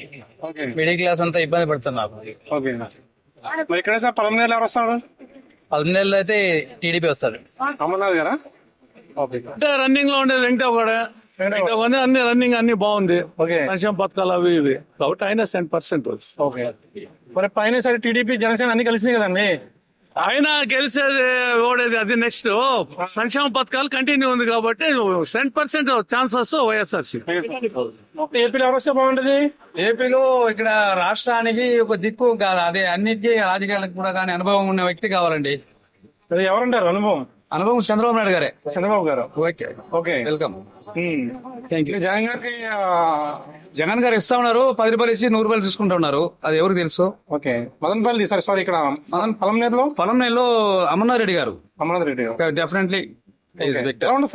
మిడిల్ క్లాస్ అంతా ఇబ్బంది పడుతున్నారు. మరి ఇక్కడ సార్ పలంనేరులో ఎవరు వస్తారు? పలంనేరులో అయితే టీడీపీ వస్తారు. అమర్నాథ్ గారా? రన్నింగ్ లో ఉండేది వెంకటగౌడ. అన్ని రన్నింగ్ అన్ని బాగుంది. సంక్షేమ పథకాలు అవి ఇవి కాబట్టి ఆయన 100%. మరి పైన సరే టీడీపీ జనసేన అన్ని కలిసినాయి కదండి. ఆయన గెలిచేది ఓడేది అది నెక్స్ట్. సంక్షేమ పథకాలు కంటిన్యూ ఉంది కాబట్టి 100% ఛాన్సెస్ వైఎస్ఆర్సీపీ. ఏపీలో ఎవరు వస్తే బాగుంటది? ఏపీలో ఇక్కడ రాష్ట్రానికి ఒక దిక్కు కాదు, అదే అన్నిటికీ రాజకీయాలకు కూడా కానీ అనుభవం ఉన్న వ్యక్తి కావాలండి. ఎవరుంటారు అనుభవం? చంద్రబాబు నాయుడు గారే. చంద్రబాబు గారు. Okay, welcome. Thank you. Jagan గారికి జగన్ గారు ఇస్తా ఉన్నారు, 10 రూపాయలు ఇచ్చి 100 రూపాయలు తీసుకుంటా ఉన్నారు. అది ఎవరికి తెలుసు. మదనపల్లి సారీ ఇక్కడ పలంనేరులో అమర్నాథ్ రెడ్డి గారు. డెఫినెట్లీ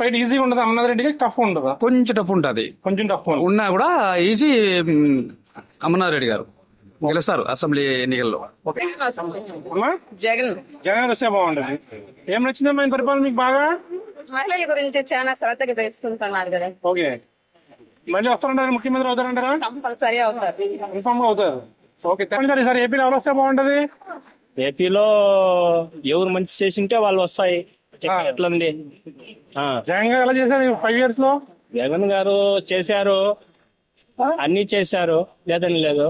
ఫైట్ ఈజీగా ఉండదు. అమర్నాథ్ రెడ్డి టఫ్ ఉండదు, కొంచెం టఫ్ ఉంటుంది. ఉన్నా కూడా ఈజీ. అమర్నాథ్ రెడ్డి గారు గెలుస్తారు అసెంబ్లీ ఎన్నికల్లో. జగన్ వస్తే బాగుంటది. ఏం నచ్చిందమ్మా ఆయన పరిపాలన మీకు బాగా? మహిళల గురించి చాలా శ్రద్ధగా తీసుకుంటున్నారు కదా. మళ్ళీ వస్తారంటారా? ముఖ్యమంత్రి అవుతారంటారా? కంపల్సరీ అవుతారు. కన్ఫర్మ్ అవుతారు. ఓకే, చెప్పండి సార్, ఏపీలో ఎవరు వస్తే బాగుంటది? ఏపీలో ఎవరు మంచి చేసింటే వాళ్ళు వస్తాయి. ఎట్లుంది? జగన్ గారు ఎలా చేశారు 5 years లో? జగన్ గారు చేశారు, అన్ని చేశారు, లేదని లేదు.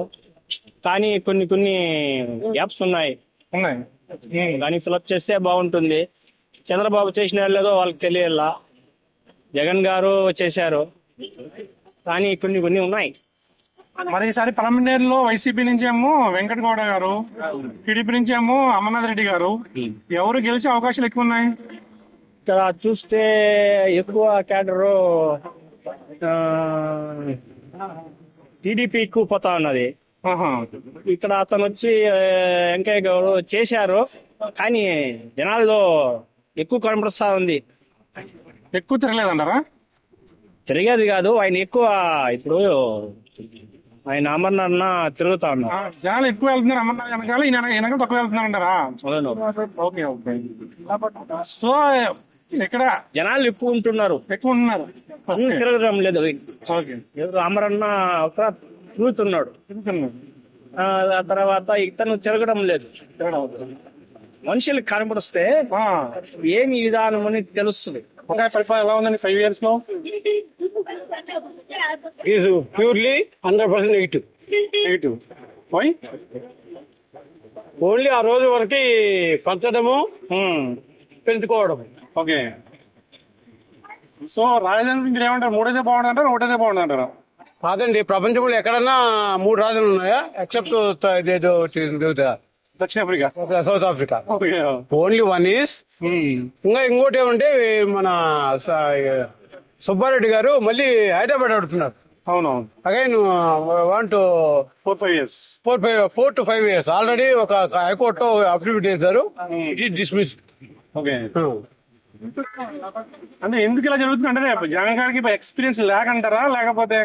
కానీ కొన్ని యాప్స్ ఉన్నాయి, కానీ ఫిలప్ చేస్తే బాగుంటుంది. చంద్రబాబు చేసిన లేదో వాళ్ళకి తెలియాల. జగన్ గారు చేశారు, కానీ కొన్ని ఉన్నాయి. మరి ఈసారి పలమనేరులో వైసీపీ నుంచి ఏమో వెంకటగౌడ గారు, టీడీపీ నుంచి ఏమో అమర్నాథ్ రెడ్డి గారు. ఎవరు గెలిచే అవకాశాలు ఎక్కువ ఉన్నాయి? ఇక్కడ చూస్తే ఎక్కువ క్యాడరు టీడీపీ ఎక్కువ పోతా ఉన్నది. ఇక్కడ అతను వచ్చి వెంకయ్య గౌడ్ చేశారు, కానీ జనాల్లో ఎక్కువ కనపడుస్తా ఉంది. ఎక్కువ తిరగలేదంటారా? తిరిగేది కాదు, ఆయన ఎక్కువ ఇప్పుడు ఆయన అమర్నాథ్ తిరుగుతా ఉన్నారు. జనాలు ఎక్కువ వెళ్తున్నారు అమర్నాథ్ వెనకాల, ఈయన తక్కువ వెళ్తున్నారంటారా? ఓకే. సో ఇక్కడ జనాలు ఎక్కువ ఉంటున్నారు, తిరగడం లేదు. అమరన్న తిరుగుతున్నాడు, ఆ తర్వాత ఇతను తిరగడం లేదు. మనుషులకు కనబడిస్తే ఏమి విధానం అని తెలుస్తుంది. పరిపాలన ఎలా ఉందండి 5 years లో? Is purely 100% negative. ఓన్లీ ఆ రోజు వరకు పంచడము పెంచుకోవడం. ఓకే. సో రాజధాని మీరు ఏమంటారు? 3 అయితే బాగుంటుందంటారా, 1 అయితే బాగుంటుందంటారా? కాదండి, ప్రపంచంలో ఎక్కడన్నా 3 రాజధానులు ఉన్నాయా? ఎక్సెప్ట్ దక్షిణాఫ్రికా, సౌత్ ఆఫ్రికా. Only 1 is. ఇంకా ఇంకోటి ఏమంటే మన సుబ్బారెడ్డి గారు మళ్ళీ హైదరాబాద్ అడుగుతున్నారు. అవునవును. Again want 4 to 5 years. Already ఒక హైకోర్టులో అఫిడవిట్ చేశారు. It is dismiss. ఓకే. అంటే ఎందుకు ఇలా జరుగుతుంది అంటే జగన్ గారికి ఎక్స్పీరియన్స్ లేకంటారా, లేకపోతే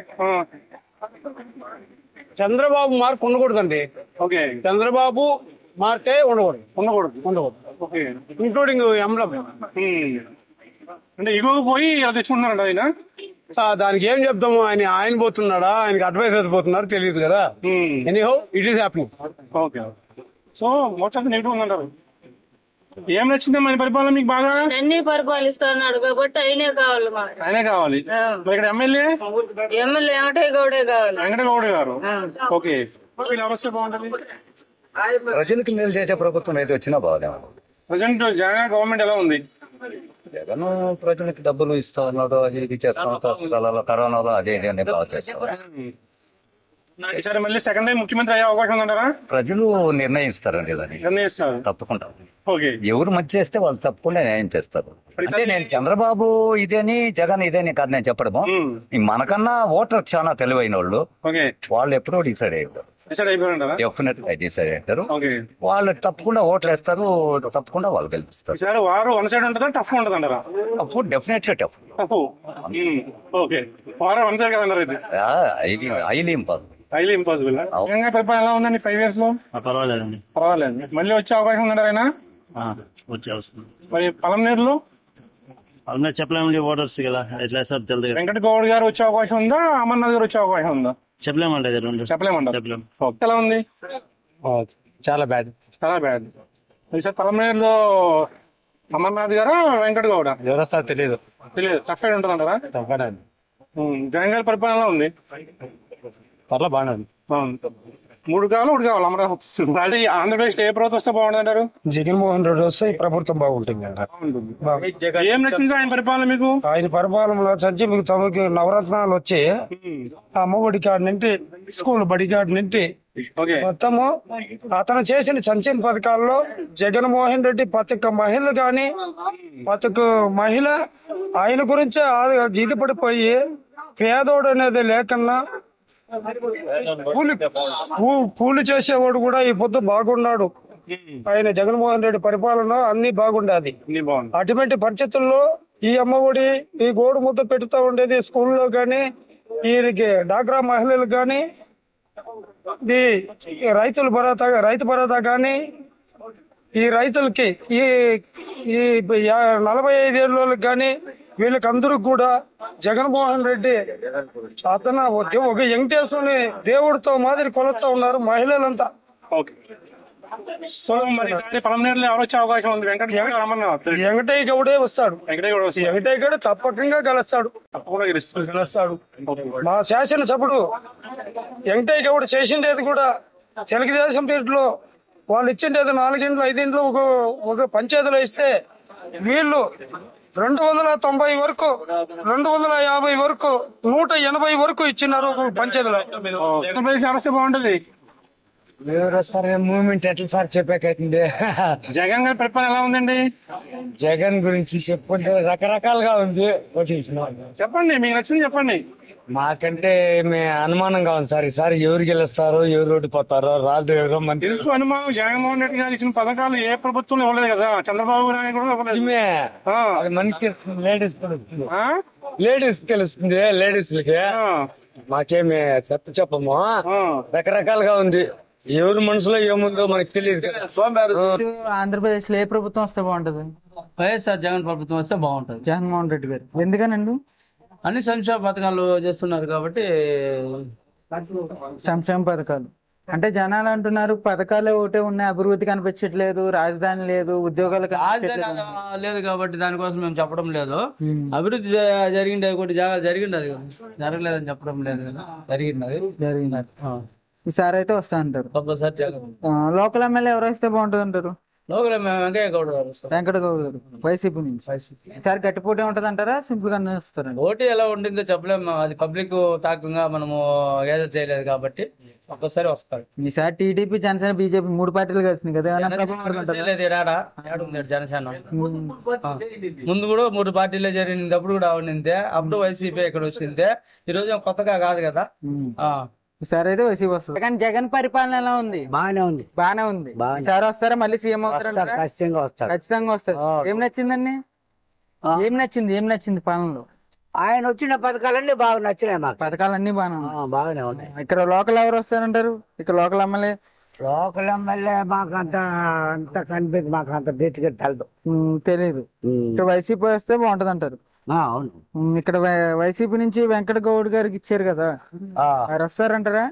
చంద్రబాబు మార్పు ఉండకూడదండి. ఓకే. చంద్రబాబు మార్తే ఉండకూడదు. ఓకే. ఇంక్లూడింగ్ ఎంలం. అంటే ఇగో పోయి ఇలా తెచ్చుకుంటున్నారంట ఆయన. దానికి ఏం చెప్తాము? ఆయన పోతున్నాడా, ఆయనకి అడ్వైజర్ పోతున్నాడు తెలియదు కదా. Anyhow it is happening. Okay. So most negative ఉందంటారు. ఏం నచ్చింది మన పరిపాలన మీకు బాగా? అన్ని పరిపాలిస్తున్నాడు కాబట్టి ఆయనే కావాలి మాకు. ఆయనే కావాలి. మరి ఇక్కడ ఎమ్మెల్యే వెంకటయ్య కావాలి. వెంకటగౌడ గారు. ఓకే. వ్యవస్థ బాగుంటది. ప్రజలకు మేలు చేసే ప్రభుత్వం అయితే వచ్చినా బాగానే ఉంది. ప్రజెంట్ జగన్ గవర్నమెంట్ ఎలా ఉంది? జగన్ ప్రజలకు డబ్బులు ఇస్తా ఉన్నాడు, అది ఇది చేస్తా ఉంటారు. కరోనాలో అదే ఇదే బాగా చేస్తారు. ఈసారి మళ్ళీ సెకండ్ టైం ముఖ్యమంత్రి అయ్యే అవకాశం ఉందంటారా? ప్రజలు నిర్ణయిస్తారండి దాన్ని. నిర్ణయిస్తారు తప్పకుండా. ఎవరు మంచి చేస్తే వాళ్ళు తప్పకుండా న్యాయం చేస్తారు. అంటే నేను చంద్రబాబు ఇదేని జగన్ ఇదేని కాదు నేను చెప్పడము. మనకన్నా ఓటర్ చాలా తెలివైన వాళ్ళు ఎప్పుడో డిసైడ్ అయ్యారు. డెఫినెట్ గా డిసైడ్ అవుతారు. వాళ్ళు తప్పకుండా ఓట్లు వేస్తారు, తప్పకుండా వాళ్ళు గెలిపిస్తారు. టఫ్ డెఫినెట్ గా టఫ్. Highly impossible. ఎలా ఉందండి 5 years లో? పర్వాలేదు. మళ్ళీ వచ్చే అవకాశం ఉందంటారు ఆయన? వచ్చే వస్తుంది. మరి పలమనేరులో చెప్పలేమండి, ఓటర్స్ కదా ఎట్లా సార్ తెలియదు. వెంకటగౌడ్ గారు వచ్చే అవకాశం ఉందా, అమర్నాథ్ గారు వచ్చే అవకాశం ఉందా? చెప్పలేమండి. ఎలా ఉంది? చాలా బ్యాడ్. సార్ పలమనేరులో అమర్నాథ్ గారా వెంకటగౌడ ఎవరు వస్తారో తెలియదు. టఫ్ ఫైట్ ఉంటుంది అంటారా? జగన్ గారి పరిపాలన ఎలా ఉంది? పర్లా బాగుంది. 3 కావాలి 1 కావాలి అమరావతి. ఆంధ్రప్రదేశ్ ఏ ప్రభుత్వం వస్తే బాగుంటుంది అంటారు? జగన్మోహన్ రెడ్డి వస్తే ఈ ప్రభుత్వం బాగుంటుంది అంటారు. ఏం నచ్చింది ఆయన పరిపాలన మీకు? ఆయన పరిపాలనలో వచ్చి మీకు తమకి నవరత్నాలు వచ్చి అమ్మఒడి కాడి నుండి స్కూల్ బడి కాడి నుండి మొత్తము అతను చేసిన సంక్షేమ పథకాల్లో జగన్మోహన్ రెడ్డి ప్రతి మహిళ గాని ప్రతి మహిళ ఆయన గురించి ఇది పడిపోయి పేదోడు అనేది లేకన్నా కూలి చేసేవాడు కూడా ఈ పొద్దు బాగున్నాడు. ఆయన జగన్మోహన్ రెడ్డి పరిపాలన అన్ని బాగుండేది. అటువంటి పరిస్థితుల్లో ఈ అమ్మఒడి ఈ గోడు ముద్ద పెడుతూ ఉండేది స్కూల్లో గాని, ఈ డాక్రా మహిళలకు గాని, ఈ రైతు భరోసా గాని, ఈ రైతులకి ఈ 45 ఏళ్ళకి గాని వీళ్ళకందరూ కూడా జగన్మోహన్ రెడ్డి అతను ఒక వెంకటేశ్వరుని దేవుడితో మాదిరి కొలుస్తా ఉన్నారు మహిళలంతా. సో మరి పలమనేరులో ఎవరు వచ్చే అవకాశం ఉంది? వెంకటయ్య గౌడే వస్తాడు. వెంకటయ్య గౌడ తప్పకుండా గెలుస్తాడు. మా శాసనసభ్యుడు వెంకటయ్య గౌడ చేసిండేది కూడా తెలుగుదేశం పీరియడ్లో వాళ్ళు ఇచ్చిండేది 4 ఇండ్లు 5 ఇండ్లు ఒక పంచాయతీలో ఇస్తే వీళ్ళు 290 వరకు 250 వరకు 180 వరకు ఇచ్చినారు పంచాయతీలో. బాగుంటది. మూవ్మెంట్ ఎట్లా సార్ చెప్పాకైతుంది. జగన్ గారి పరిపాలన ఎలా ఉందండి? జగన్ గురించి చెప్పుకుంటే రకరకాలుగా ఉంది. చెప్పండి, మీకు నచ్చింది చెప్పండి. మాకంటే అనుమానంగా ఉంది సార్. ఈసారి ఎవరు గెలుస్తారో ఎవరు ఓడిపోతారో రాదు. అనుమానం జగన్మోహన్ రెడ్డి గారు ఇచ్చిన పథకాలు ఏ ప్రభుత్వం ఇవ్వలేదు కదా, చంద్రబాబు నాయుడు కూడా ఇవ్వలేదు. మనకి లేడీస్ తెలుస్తుంది. లేడీస్ లకి మాకేమి చెప్పము. రకరకాలుగా ఉంది. ఎవరి మనసులో ఏముందో మనకి తెలియదు. ఆంధ్రప్రదేశ్ లో ఏ ప్రభుత్వం వస్తే బాగుంటది? వైఎస్ఆర్ జగన్ ప్రభుత్వం వస్తే బాగుంటది. జగన్మోహన్ రెడ్డి గారు ఎందుకనండి? అన్ని సంక్షేమ పథకాలు చేస్తున్నారు కాబట్టి. సంక్షేమ పథకాలు అంటే జనాలు అంటున్నారు పథకాలే ఒకటే ఉన్నాయి, అభివృద్ధి కనిపించట్లేదు, రాజధాని లేదు, ఉద్యోగాలు రాజధాని లేదు కాబట్టి దానికోసం మేము చెప్పడం లేదు. అభివృద్ధి జరిగింది ఒకటి జరిగింది అది జరగలేదని చెప్పడం లేదు కదా, జరిగింది. ఈసారి అయితే వస్తా అంటారు. కంపల్సరీ జగన్. లోకల్ ఎమ్మెల్యే ఎవరు వస్తే బాగుంటుంది అంటారు? లోకల్ వెంకయ్య గౌడ్ గారు వస్తారు. వెంకట గౌడ్ గారు వైసీపీ నుంచి. ఈసారి గట్టి పోటీ ఉంటది అంటారా, సింపుల్ గా వస్తారండి? పోటీ ఎలా ఉంటుందో చెప్పలేము, అది పబ్లిక్ టాకింగ్ గా మనము ఏదో చేయలేదు కాబట్టి ఒక్కసారి వస్తారు. ఈసారి టీడీపీ, జనసేన, బీజేపీ 3 పార్టీలు కలిసింది కదా, జనసేన ముందు కూడా 3 పార్టీలే జరిగింది, అప్పుడు కూడా ఉండింది. అప్పుడు వైసీపీ ఇక్కడ వచ్చింది, ఈ రోజు కొత్తగా కాదు కదా. ఈసారి అయితే వైసీపీ వస్తుంది. కానీ జగన్ పరిపాలన ఎలా ఉంది? బాగానే ఉంది. ఈసారి వస్తారా, మళ్ళీ సీఎం అవుతారా? ఖచ్చితంగా వస్తారు. ఏం నచ్చిందండి? ఏం నచ్చింది పాలనలో? ఆయన వచ్చిన పథకాలన్నీ బాగా నచ్చినాయి మాకు. పథకాలన్నీ బాగానే ఉన్నాయి. ఇక్కడ లోకల్ ఎవరు వస్తారంటారు? ఇక్కడ లోకల్ ఎమ్మెల్యే మాకు అంత కనిపించి మాకు అంత డేట్ గా తెలియదు. ఇక్కడ వైసీపీ వస్తే బాగుంటది అంటారు. అవును. ఇక్కడ వైసీపీ నుంచి వెంకట గౌడ్ గారికి ఇచ్చారు కదా, వారు వస్తారంటారా?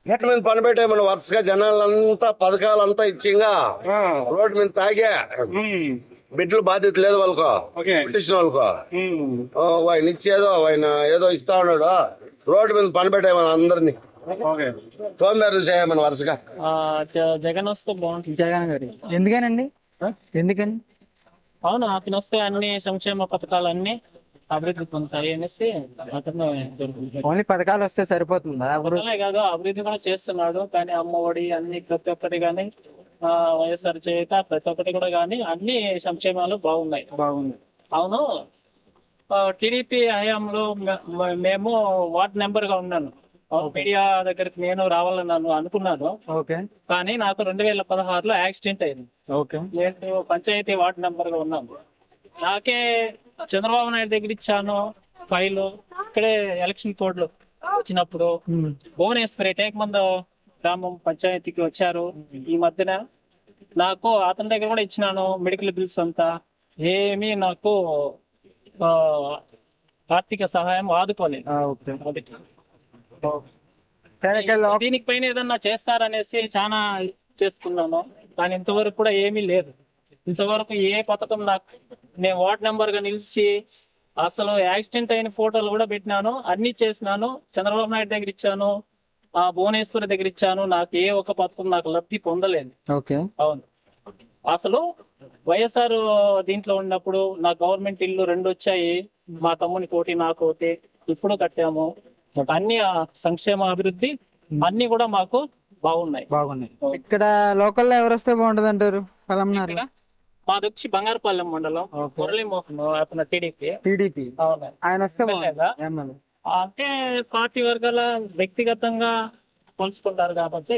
ఎట్ల మీద పని పెట్టే మన వరుసగా జనాలంతా పథకాలంతా ఇచ్చింగా రోడ్డు మీద తాగా బిడ్డలు బాధ్యత లేదు వాళ్ళకు, పుట్టించిన వాళ్ళకు ఆయన ఇచ్చేదో ఆయన ఏదో ఇస్తా ఉన్నాడు. రోడ్డు మీద పని పెట్టేమని అందరినీ సోమవారం చేయమని వరుసగా. జగన్ వస్తే బాగుంటుంది. జగన్ గారి ఎందుకని? అవును, అతను వస్తే అన్ని సంక్షేమ పథకాలు అన్ని అభివృద్ధి పొందుతాయి అనేసి అతను. ఓన్లీ పథకాలు వస్తే సరిపోతుంది కాదు, అభివృద్ధి కూడా చేస్తున్నాడు. కానీ అమ్మఒడి అన్ని ప్రతి ఒక్కటి గానీ, వైఎస్ఆర్ చేత ప్రతి ఒక్కటి కూడా గానీ అన్ని సంక్షేమాలు బాగున్నాయి. అవును, టీడీపీ హయాంలో మేము వార్డ్ నెంబర్ గా ఉన్నాను. మీడియా దగ్గరికి నేను రావాలని అనుకున్నాను. కానీ నాకు 2016లో యాక్సిడెంట్ అయింది. నేను పంచాయతీ వార్డు నెంబర్ గా ఉన్నాను. నాకే చంద్రబాబు నాయుడు దగ్గర ఇచ్చాను ఫైల్. ఇక్కడే ఎలక్షన్ కోడ్ లో వచ్చినప్పుడు భువనేశ్వరి టేక్మంద గ్రామం పంచాయతీకి వచ్చారు. ఈ మధ్యన నాకు అతని దగ్గర కూడా ఇచ్చినాను మెడికల్ బిల్స్ అంతా. ఏమీ నాకు ఆర్థిక సహాయం ఆదుకోలేదు. దీనికి పైన ఏదన్నా చేస్తారనేసి చాలా చేసుకున్నాను, కానీ ఇంతవరకు కూడా ఏమీ లేదు. ఇంతవరకు ఏ పథకం నాకు, నేను వార్డ్ నెంబర్ గా నిలిచి అసలు యాక్సిడెంట్ అయిన ఫోటోలు కూడా పెట్టినాను, అన్ని చేసినాను. చంద్రబాబు నాయుడు దగ్గర ఇచ్చాను, భువనేశ్వరి దగ్గర ఇచ్చాను. నాకు ఏ ఒక్క పథకం నాకు లబ్ధి పొందలేదు. అవును, అసలు వైఎస్ఆర్ దీంట్లో ఉన్నప్పుడు నా గవర్నమెంట్ ఇల్లు 2 వచ్చాయి. మా తమ్ముని కోటి, నాకు ఒకటి. ఇప్పుడు కట్టాము. అన్ని సంక్షేమ అభివృద్ధి అన్ని కూడా మాకు బాగున్నాయి. ఇక్కడ లోకల్లో ఎవరు వస్తే బాగుంటది అంటారు? మాది వచ్చి బంగారుపాలెం మండలం, మురళీమోహన్ అతను టీడీపీ. ఆయన వస్తే అంటే పార్టీ వర్గాల వ్యక్తిగతంగా పోల్చుకుంటారు కాబట్టి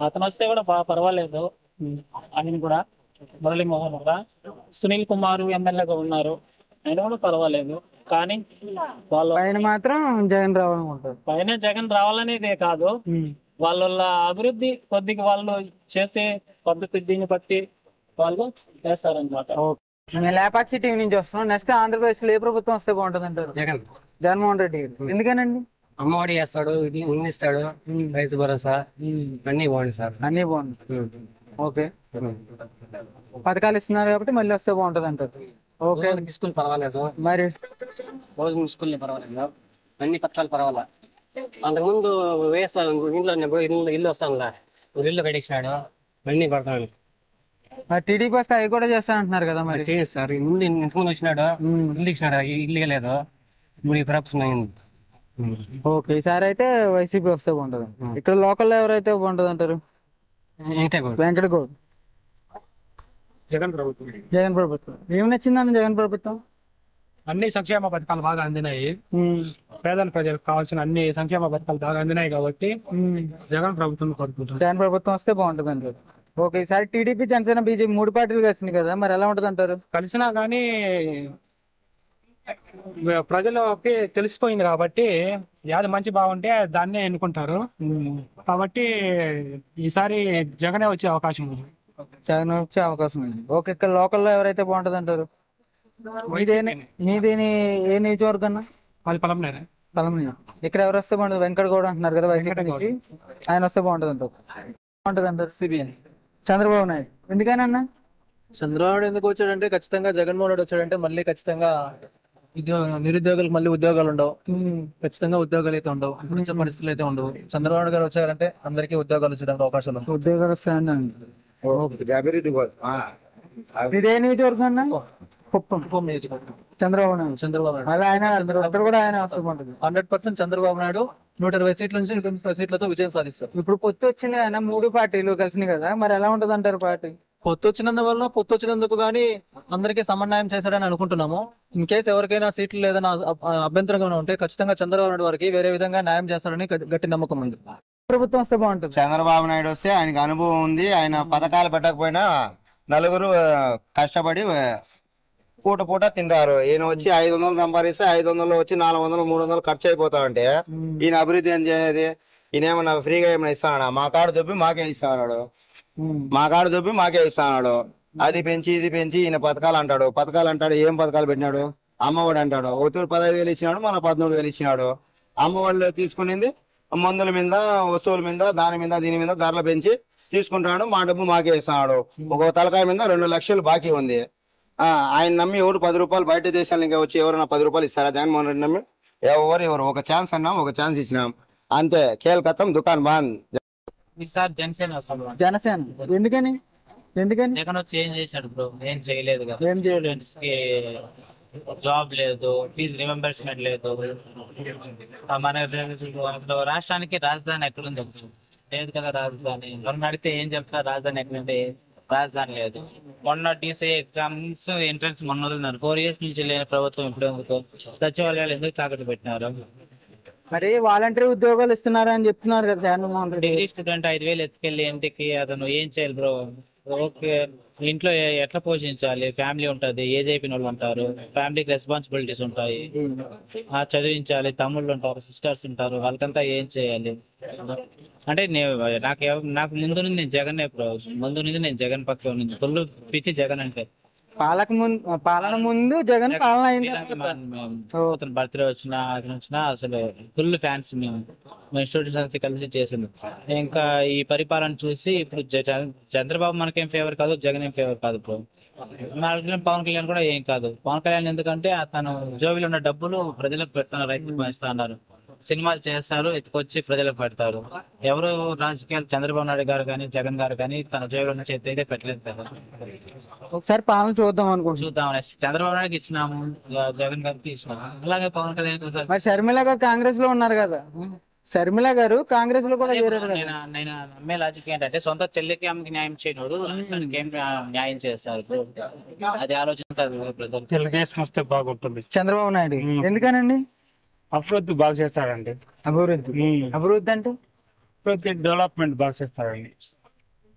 అతను వస్తే కూడా బాగా పర్వాలేదు. ఆయన కూడా మురళీమోహన్ కూడా. సునీల్ కుమార్ ఎమ్మెల్యేగా ఉన్నారు, ఆయన కూడా పర్వాలేదు. కానీ వాళ్ళు ఆయన మాత్రం జగన్ రావాలనుకుంటారు. పైన జగన్ రావాలనేదే కాదు, వాళ్ళ అభివృద్ధి కొద్దిగా వాళ్ళు చేసే పద్ధతి దీన్ని బట్టి వాళ్ళు చేస్తారనమాట. లేపాక్షి టీవీ నుంచి వస్తున్నాం. నెక్స్ట్ ఆంధ్రప్రదేశ్ లో ఏ ప్రభుత్వం వస్తే బాగుంటుంది అంటారు? జగన్మోహన్ రెడ్డి గారు. ఎందుకనండి? అమ్మఒడి చేస్తాడు, ఇల్లు ఇస్తాడు, రైతు భరోసా అన్ని బాగుంది సార్. అన్ని బాగుంది. ఓకే, పథకాలు ఇస్తున్నారు కాబట్టి మళ్ళీ వస్తే బాగుంటది అంటారు. ఓకే, స్కూల్ పర్వాలేదు, మరి గవర్నమెంట్ స్కూల్ పర్వాలేదు, అన్ని పథకాలు పర్వాలేదు. అంతకుముందు వేస్తాను ఇంట్లో ఇల్లు వస్తానులా, ఇల్లు కట్టించినాడు, అన్ని పడతాను. టీడీపీ వస్తే అవి కూడా చేస్తానంటున్నారు కదా, మరి చేయదు సార్. ముందు వచ్చినాడు, ఇల్లు ఇచ్చినాడు, ఇల్లు లేదు. ఇప్పుడు ఈ ప్రభుత్వం అయింది. ఓకే, ఈసారి అయితే వైసీపీ వస్తే బాగుంటది. ఇక్కడ లోకల్ ఎవరైతే బాగుంటది అంటారు? వెంకట గౌడ్. జగన్ ప్రభుత్వం. జగన్ ప్రభుత్వం ఏం నచ్చిందని? జగన్ ప్రభుత్వం అన్ని సంక్షేమ పథకాలు బాగా అందినాయి. పేదల ప్రజలకు కావాల్సిన అన్ని సంక్షేమ పథకాలు బాగా అందినాయి కాబట్టి జగన్ ప్రభుత్వం కోరుకుంటున్నాం. జగన్ ప్రభుత్వం వస్తే బాగుంటది అంటారు. ఓకే, ఈసారి టీడీపీ, జనసేన, బీజేపీ 3 పార్టీలు కలిసింది కదా, మరి ఎలా ఉంటది అంటారు? కలిసినా కానీ ప్రజలకి తెలిసిపోయింది కాబట్టి యాది మంచి బాగుంటే దాన్నే ఎన్నుకుంటారు. కాబట్టి ఈసారి జగనే వచ్చే అవకాశం ఉంది. జగన్ వచ్చే అవకాశం ఉంది. ఓకే, ఇక్కడ లోకల్లో ఎవరైతే బాగుంటది అంటారు? మీదేని ఏ నియోజకవర్గం? అది పలంనేరే. పలమనేరు. ఇక్కడ ఎవరు వస్తే బాగుంటుంది? వెంకట గౌడ అంటున్నారు కదా వైసీపీ నుంచి, ఆయన వస్తే బాగుంటుంది అంటారు. బాగుంటుంది అంటారు సిబిఎన్ చంద్రబాబు నాయుడు. ఎందుకనన్నా? చంద్రబాబు ఎందుకు వచ్చాడంటే ఖచ్చితంగా జగన్మోహన్ రెడ్డి వచ్చాడంటే మళ్ళీ ఖచ్చితంగా నిరుద్యోగులకు మళ్ళీ ఉద్యోగాలు ఉండవు. ఖచ్చితంగా ఉద్యోగాలు అయితే ఉండవు, మంచి పరిస్థితులు అయితే ఉండవు. చంద్రబాబు గారు వచ్చారంటే అందరికీ ఉద్యోగాలు వచ్చేయడానికి అవకాశాలు ఉన్నాయి. ఉద్యోగాలు వస్తాయని ఇదే నియోజకవర్గం అన్న కుప్పం నియోజకవర్గం. చంద్రబాబు నాయుడు అలా ఆయన అక్కడ కూడా ఆయన వస్తే బాగుంటుంది. 100% చంద్రబాబు నాయుడు 120 సీట్ల నుంచి 130 సీట్లతో విజయం సాధిస్తారు. ఇప్పుడు పొత్తు వచ్చింది ఆయన 3 పార్టీలు కలిసినాయి కదా, మరి ఎలా ఉంటది అంటారు పార్టీ? పొత్తు వచ్చినందుకు గానీ అందరికీ సమన్వయం చేశాడని అనుకుంటున్నాము. ఇన్ కేసు ఎవరికైనా సీట్లు లేదని అభ్యంతరంగా ఉంటే ఖచ్చితంగా చంద్రబాబు నాయుడు వారికి వేరే విధంగా న్యాయం చేస్తారని గట్టి నమ్మకం ఉంది. ప్రభుత్వం వస్తే బాగుంటుంది. చంద్రబాబు నాయుడు వస్తే ఆయనకు అనుభవం ఉంది. ఆయన పథకాలు పెట్టకపోయినా నలుగురు కష్టపడి పూట తింటారు. ఈయన వచ్చి 500 సంపాదిస్తే 500 వచ్చి 400 300 ఖర్చు అయిపోతా ఉంటే ఈయన అభివృద్ధి ఏం చేసేది? ఈయన ఏమన్నా ఫ్రీగా ఏమైనా ఇస్తాడా? మా కాడు దొబ్బి మాకే ఇస్తాడు, అది పెంచి ఇది పెంచి ఈయన పథకాలు అంటాడు. ఏం పథకాలు పెట్టినాడు? అమ్మఒడి అంటాడు. ఒకటి 15,000 ఇచ్చినాడు, మన 13,000 ఇచ్చినాడు. అమ్మఒడిలో తీసుకునింది మందుల మీద, వస్తువుల మీద, దాని మీద దీని మీద ధరలు పెంచి తీసుకుంటాడు. మా డబ్బు మాకే ఇస్తున్నాడు. ఒక తలకాయ మీద 2 లక్షలు బాకీ ఉంది. ఆయన నమ్మి ఎవరు 10 రూపాయలు బయట దేశాల ఇంకా వచ్చి ఎవరైనా 10 రూపాయలు ఇస్తారా? జగన్మోహన్ రెడ్డి నమ్మి ఎవరు ఒక ఛాన్స్ అన్నాం, ఒక ఛాన్స్ ఇచ్చినాం అంతే. కేల్కత్తం దుకాన్ బంద్. ఈసారి జనసేన వస్తాం. జనసేన ఎందుకని? జగన్ వచ్చి ఏం చేశాడు బ్రో? ఏం చేయలేదు కదా. ఏం చేయలేదు. జాబ్ లేదు, ఫీజు రిమెంబర్స్మెంట్ లేదు. మన అసలు రాష్ట్రానికి రాజధాని ఎక్కడుంది? లేదు కదా రాజధాని. మొన్న అడిగితే ఏం చెప్తారు? రాజధాని ఎక్కడుంటే రాజధాని లేదు. మొన్న డీసీ ఎగ్జామ్స్ ఎంట్రన్స్ మొన్న వదిలినారు. 4 years నుంచి లేని ప్రభుత్వం ఇప్పుడు ఎందుకు? సచివాలయాలు ఎందుకు తాకట్టు పెట్టినారు? మరి వాలంటీర్ ఉద్యోగాలు ఇస్తున్నారు అని చెప్తున్నారు కదా జగన్మోహన్ రెడ్డి. డిగ్రీ స్టూడెంట్ 5,000 ఎత్తుకెళ్ళి ఇంటికి అతను ఏం చేయాలి బ్రో? ఓకే, ఇంట్లో ఎట్లా పోషించాలి? ఫ్యామిలీ ఉంటది, ఏజ్ అయిపోయిన వాళ్ళు ఉంటారు, ఫ్యామిలీకి రెస్పాన్సిబిలిటీస్ ఉంటాయి, చదివించాలి, తమ్ముళ్ళు ఉంటారు, సిస్టర్స్ ఉంటారు, వాళ్ళకంతా ఏం చేయాలి? అంటే నాకు ముందు నుండి నేను జగన్ నేను జగన్ పక్క ఉంది. ఫుల్ పిచ్చి జగన్ అంటే. పాలన ముందు జగన్ పాలన అయింది. అతను బర్త్డే వచ్చినా అసలు ఫుల్ ఫ్యాన్స్ మేము స్టూడెంట్స్ అంతా కలిసి చేసింది. ఇంకా ఈ పరిపాలన చూసి ఇప్పుడు చంద్రబాబు మనకేం ఫేవర్ కాదు, జగన్ ఏం ఫేవర్ కాదు బ్రో. పవన్ కళ్యాణ్ కూడా ఏం కాదు. పవన్ కళ్యాణ్ ఎందుకంటే అతను జోబీలో ఉన్న డబ్బులు ప్రజలకు పెడుతున్నారు, రైతులకు పంచుతా అన్నారు. సినిమాలు చేస్తారు, ఎత్తుకొచ్చి ప్రజలకు పెడతారు. ఎవరు రాజకీయాలు చంద్రబాబు నాయుడు గారు కానీ జగన్ గారు కానీ తన జోబీలో నుంచి అయితే పెట్టలేదు కదా. ఒకసారి పాలన చూద్దాం చంద్రబాబు నాయుడుకి ఇచ్చినాము, జగన్ గారికి ఇచ్చినాము, అలాగే పవన్ కళ్యాణ్. మరి షర్మిల గారు కాంగ్రెస్ లో ఉన్నారు కదా, షర్మిల గారు కాంగ్రెస్ లో కూడా నేను నమ్మే లాజిక్ ఏంటంటే సొంత చెల్లికి ఆమెకి న్యాయం చేయనోడు ఏం న్యాయం చేస్తారు? అది ఆలోచన. తెలుగుదేశం వస్తే బాగుంటుంది. చంద్రబాబు నాయుడు ఎందుకనండి? అభివృద్ధి బాగా చేస్తాడండి. అభివృద్ధి అంటే డెవలప్మెంట్ బాగా చేస్తాడండి.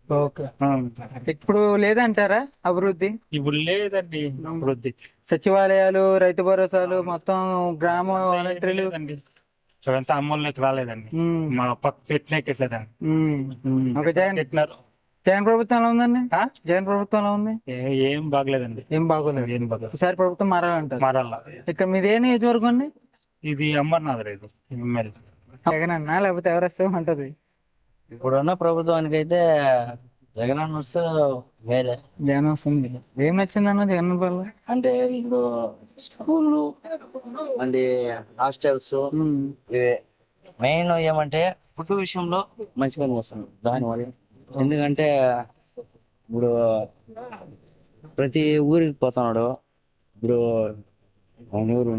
ఓకే, ఇప్పుడు లేదంటారా అభివృద్ధి? ఇప్పుడు లేదండి అభివృద్ధి. సచివాలయాలు, రైతు భరోసాలు, మొత్తం గ్రామ వాలంటీర్లు ఇక్కడంతా అమ్మోళ్ళకి రాలేదండి. మా పక్క పెట్టలేదండి. జగన్ ప్రభుత్వం ఎలా ఉందండి? జగన్ ప్రభుత్వం ఎలా ఉంది? ఏం బాగలేదండి. ఏం బాగోలేదు. ఈసారి ప్రభుత్వం మారాలంటారు. మారాల. ఇక్కడ మీదే నియోజకవర్గం అండి? ఇది అమర్నాథ్ రేపు ఎమ్మెల్యే. జగన్ అన్నా లేకపోతే ఎవరు వస్తే ఉంటది? ఇప్పుడున్న ప్రభుత్వానికి అయితే జగన్ అన్న వస్తే వేరే. జగన్ వస్తుంది. ఏం నచ్చింది అన్న జగన్ వల్ల? అంటే ఇప్పుడు స్కూళ్ళు అంటే హాస్టల్స్ ఇవే మెయిన్. ఏమంటే ఫుడ్ విషయంలో మంచి పని చేస్తున్నాడు దానివల్ల. ఎందుకంటే ఇప్పుడు ప్రతి ఊరికి పోతున్నాడు. ఇప్పుడు ఊరు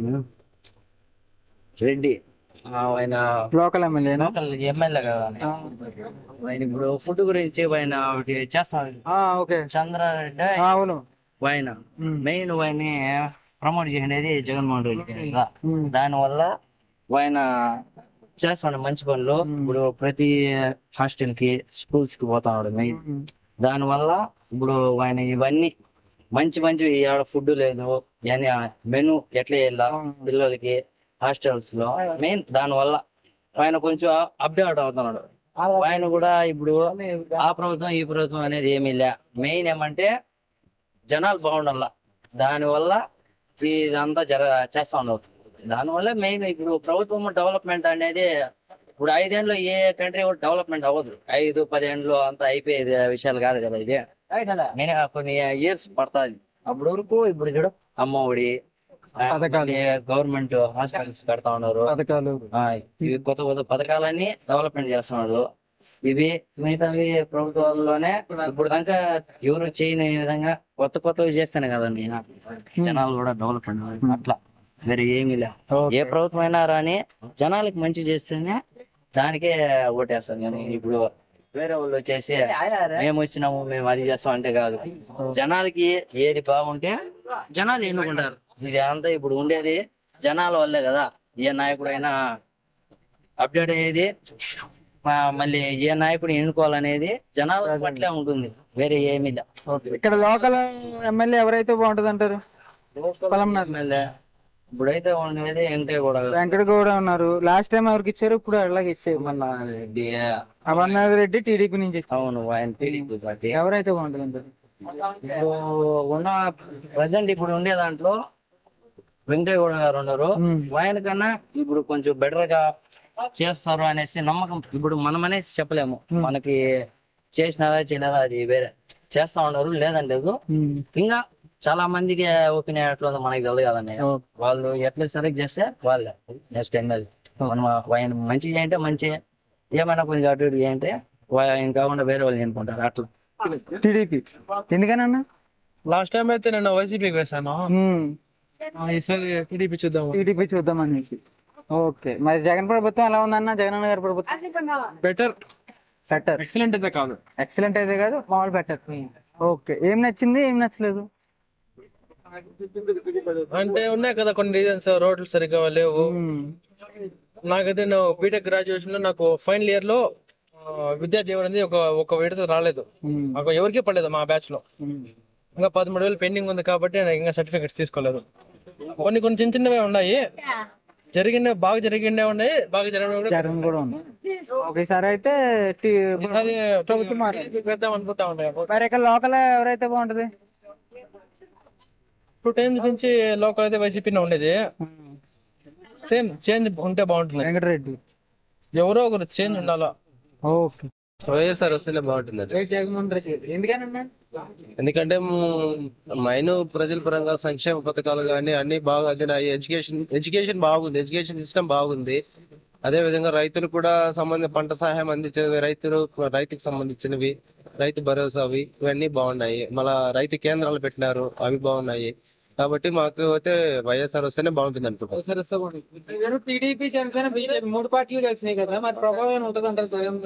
రెడ్డి ఆయన లోకల్ ఎమ్మెల్యే కదా ఆయన. ఇప్పుడు ఫుడ్ గురించి ఆయన ఒకటి చేస్తున్నాడు. చంద్రారెడ్డి ఆయన మెయిన్ ఆయన ప్రమోట్ చేసేది జగన్మోహన్ రెడ్డి కదా. దానివల్ల ఆయన చేస్తున్నాడు మంచి పనులు. ఇప్పుడు ప్రతి హాస్టల్ కి స్కూల్స్ కి పోతున్నాడు మెయిన్. దానివల్ల ఇప్పుడు ఆయన ఇవన్నీ మంచి ఆడ ఫుడ్ లేదు, మెను ఎట్లా వెళ్ళా పిల్లలకి హాస్టల్స్ లో మెయిన్. దానివల్ల ఆయన కొంచెం అప్డేట్ అవుతున్నాడు. ఆయన కూడా ఇప్పుడు ఆ ప్రభుత్వం ఈ ప్రభుత్వం అనేది ఏమీ లే. మెయిన్ ఏమంటే జనాలు బాగుండాల, దానివల్ల ఇదంతా చేస్తా ఉండవు. దానివల్ల మెయిన్ ఇప్పుడు ప్రభుత్వం డెవలప్మెంట్ అనేది ఇప్పుడు 5 ఏళ్ళు ఏ కంట్రీ కూడా డెవలప్మెంట్ అవ్వదు. 5-10 ఏళ్ళు అంతా అయిపోయేది విషయాలు కాదు కదా ఇది. కొన్ని ఇయర్స్ పడుతుంది. అప్పుడు వరకు ఇప్పుడు చూడు అమ్మ ఒడి గవర్నమెంట్ హాస్పిటల్స్ కడతా ఉన్నారు. ఇవి కొత్త కొత్త పథకాలన్నీ డెవలప్మెంట్ చేస్తున్నారు. ఇవి మిగతావి ప్రభుత్వాల్లోనే ఇప్పుడు దాకా ఎవరు చేయని విధంగా కొత్త కొత్తవి చేస్తేనే కదండి జనాలు కూడా డెవలప్మెంట్. అట్లా వేరే ఏమీ లే. ఏ ప్రభుత్వం అయినా రాని జనాలకి మంచి చేస్తేనే దానికే ఓటేస్తాం. కానీ ఇప్పుడు వేరే వాళ్ళు వచ్చేసి మేము వచ్చినాము మేము అది చేస్తాం అంటే కాదు. జనాలకి ఏది బాగుంటే జనాలు ఎన్నుకుంటారు. ఇది అంతా ఇప్పుడు ఉండేది జనాల వల్లే కదా. ఏ నాయకుడైనా అప్డేట్ అయ్యేది మళ్ళీ ఏ నాయకుడు ఎన్నుకోవాలనేది జనాల పట్లే ఉంటుంది. వేరే ఏమీ లే. ఇక్కడ లోకల్ ఎమ్మెల్యే ఎవరైతే బాగుంటది అంటారు? ఎమ్మెల్యే ఇప్పుడైతే ఉండేది వెంకటగౌడ ఉన్నారు. లాస్ట్ టైం ఎవరికి ఇచ్చారు? ఇప్పుడు అలాగే ఇచ్చారు. అమర్నాథ్ రెడ్డి టీడీపీ నుంచి. అవును, ఆయన టీడీపీ పార్టీ. ఎవరైతే బాగుంటది అంటారు? ఉన్న ప్రజెంట్ ఇప్పుడు ఉండే దాంట్లో వెంకటగౌడ గారు ఉన్నారు. ఆయన కన్నా ఇప్పుడు కొంచెం బెటర్ గా చేస్తారు అనేసి నమ్మకం. ఇప్పుడు మనం అనేసి చెప్పలేము. మనకి చేసినారా చేయలేదా అది వేరే. చేస్తా ఉన్నారు లేదని లేదు. ఇంకా చాలా మందికి ఒపీనియన్ ఎట్లా ఉందో మనకి తెలియదు కదండి. వాళ్ళు ఎట్లా సెలెక్ట్ చేస్తే వాళ్ళే నెక్స్ట్ ఎమ్మెల్యే. మనం ఆయన మంచి చేయంటే మంచి, ఏమైనా కొంచెం అటు ఇటు చేయంటే ఆయన కాకుండా వేరే వాళ్ళు ఎన్నుకుంటారు. అట్లా టీడీపీ ఎందుకనన్నా? లాస్ట్ టైం అయితే నేను వైసీపీకి వేసాను. ఈసారి టీడీపీ చూద్దాం అనేసి. ఓకే, మరి జగన్ ప్రభుత్వం ఎలా ఉందన్న? జగన్ గారి ప్రభుత్వం బెటర్. ఎక్సలెంట్ అయితే కాదు. ఎక్సలెంట్ అయితే కాదు, మామూలు బెటర్. ఓకే, ఏం నచ్చింది ఏం నచ్చలేదు? అంటే ఉన్నాయి కదా కొన్ని రీజన్స్. రోడ్లు సరిగ్గా లేవు. నాకైతే బీటెక్ గ్రాడ్యుయేషన్ లో నాకు ఫైనల్ ఇయర్ లో విద్యా దీవెన అనేది ఒక విడత రాలేదు. ఎవరికి పడలేదు మా బ్యాచ్ లో. ఇంకా 13,000 పెండింగ్ ఉంది కాబట్టి నేను ఇంకా సర్టిఫికెట్స్ తీసుకోలేదు. కొన్ని చిన్న చిన్నవే ఉన్నాయి. బాగా జరిగిండే ఉన్నాయి, బాగా జరిగిన కూడా ఉన్నాయి. ఒకసారి అయితే ప్రభుత్వం వేద్దాం అనుకుంటా ఉన్నాయి. మరి ఇక్కడ లోకల్ ఎవరైతే బాగుంటది? 2 టైమ్స్ నుంచి లోకల్ అయితే వైసీపీనే ఉండేది. సేమ్ చేంజ్ ఉంటే బాగుంటుంది. వెంకటరెడ్డి ఎవరో ఒకరు చేంజ్ ఉండాలా. ఓకే, వైఎస్ఆర్ వస్తేనే బాగుంటుంది. జగన్మోహన్ రెడ్డి ఎందుకనన్నా? ఎందుకంటే మైను ప్రజల పరంగా సంక్షేమ పథకాలు కానీ అన్ని బాగా అందినాయి. ఎడ్యుకేషన్ బాగుంది. ఎడ్యుకేషన్ సిస్టమ్ బాగుంది. అదే విధంగా రైతులు కూడా పంట సహాయం అందించేవి, రైతుకు సంబంధించినవి, రైతు భరోసా అవి ఇవన్నీ బాగున్నాయి. మళ్ళా రైతు కేంద్రాలు పెట్టినారు, అవి బాగున్నాయి. కాబట్టి మాకు అయితే వైఎస్ఆర్ వస్తేనే బాగుంటుంది అనుకుంటున్నాను. టీడీపీ జనసేన బీజేపీ 3 పార్టీలు కలిసినాయి కదా, మరి ప్రభావం ఉంటుంది అంటారు జగన్?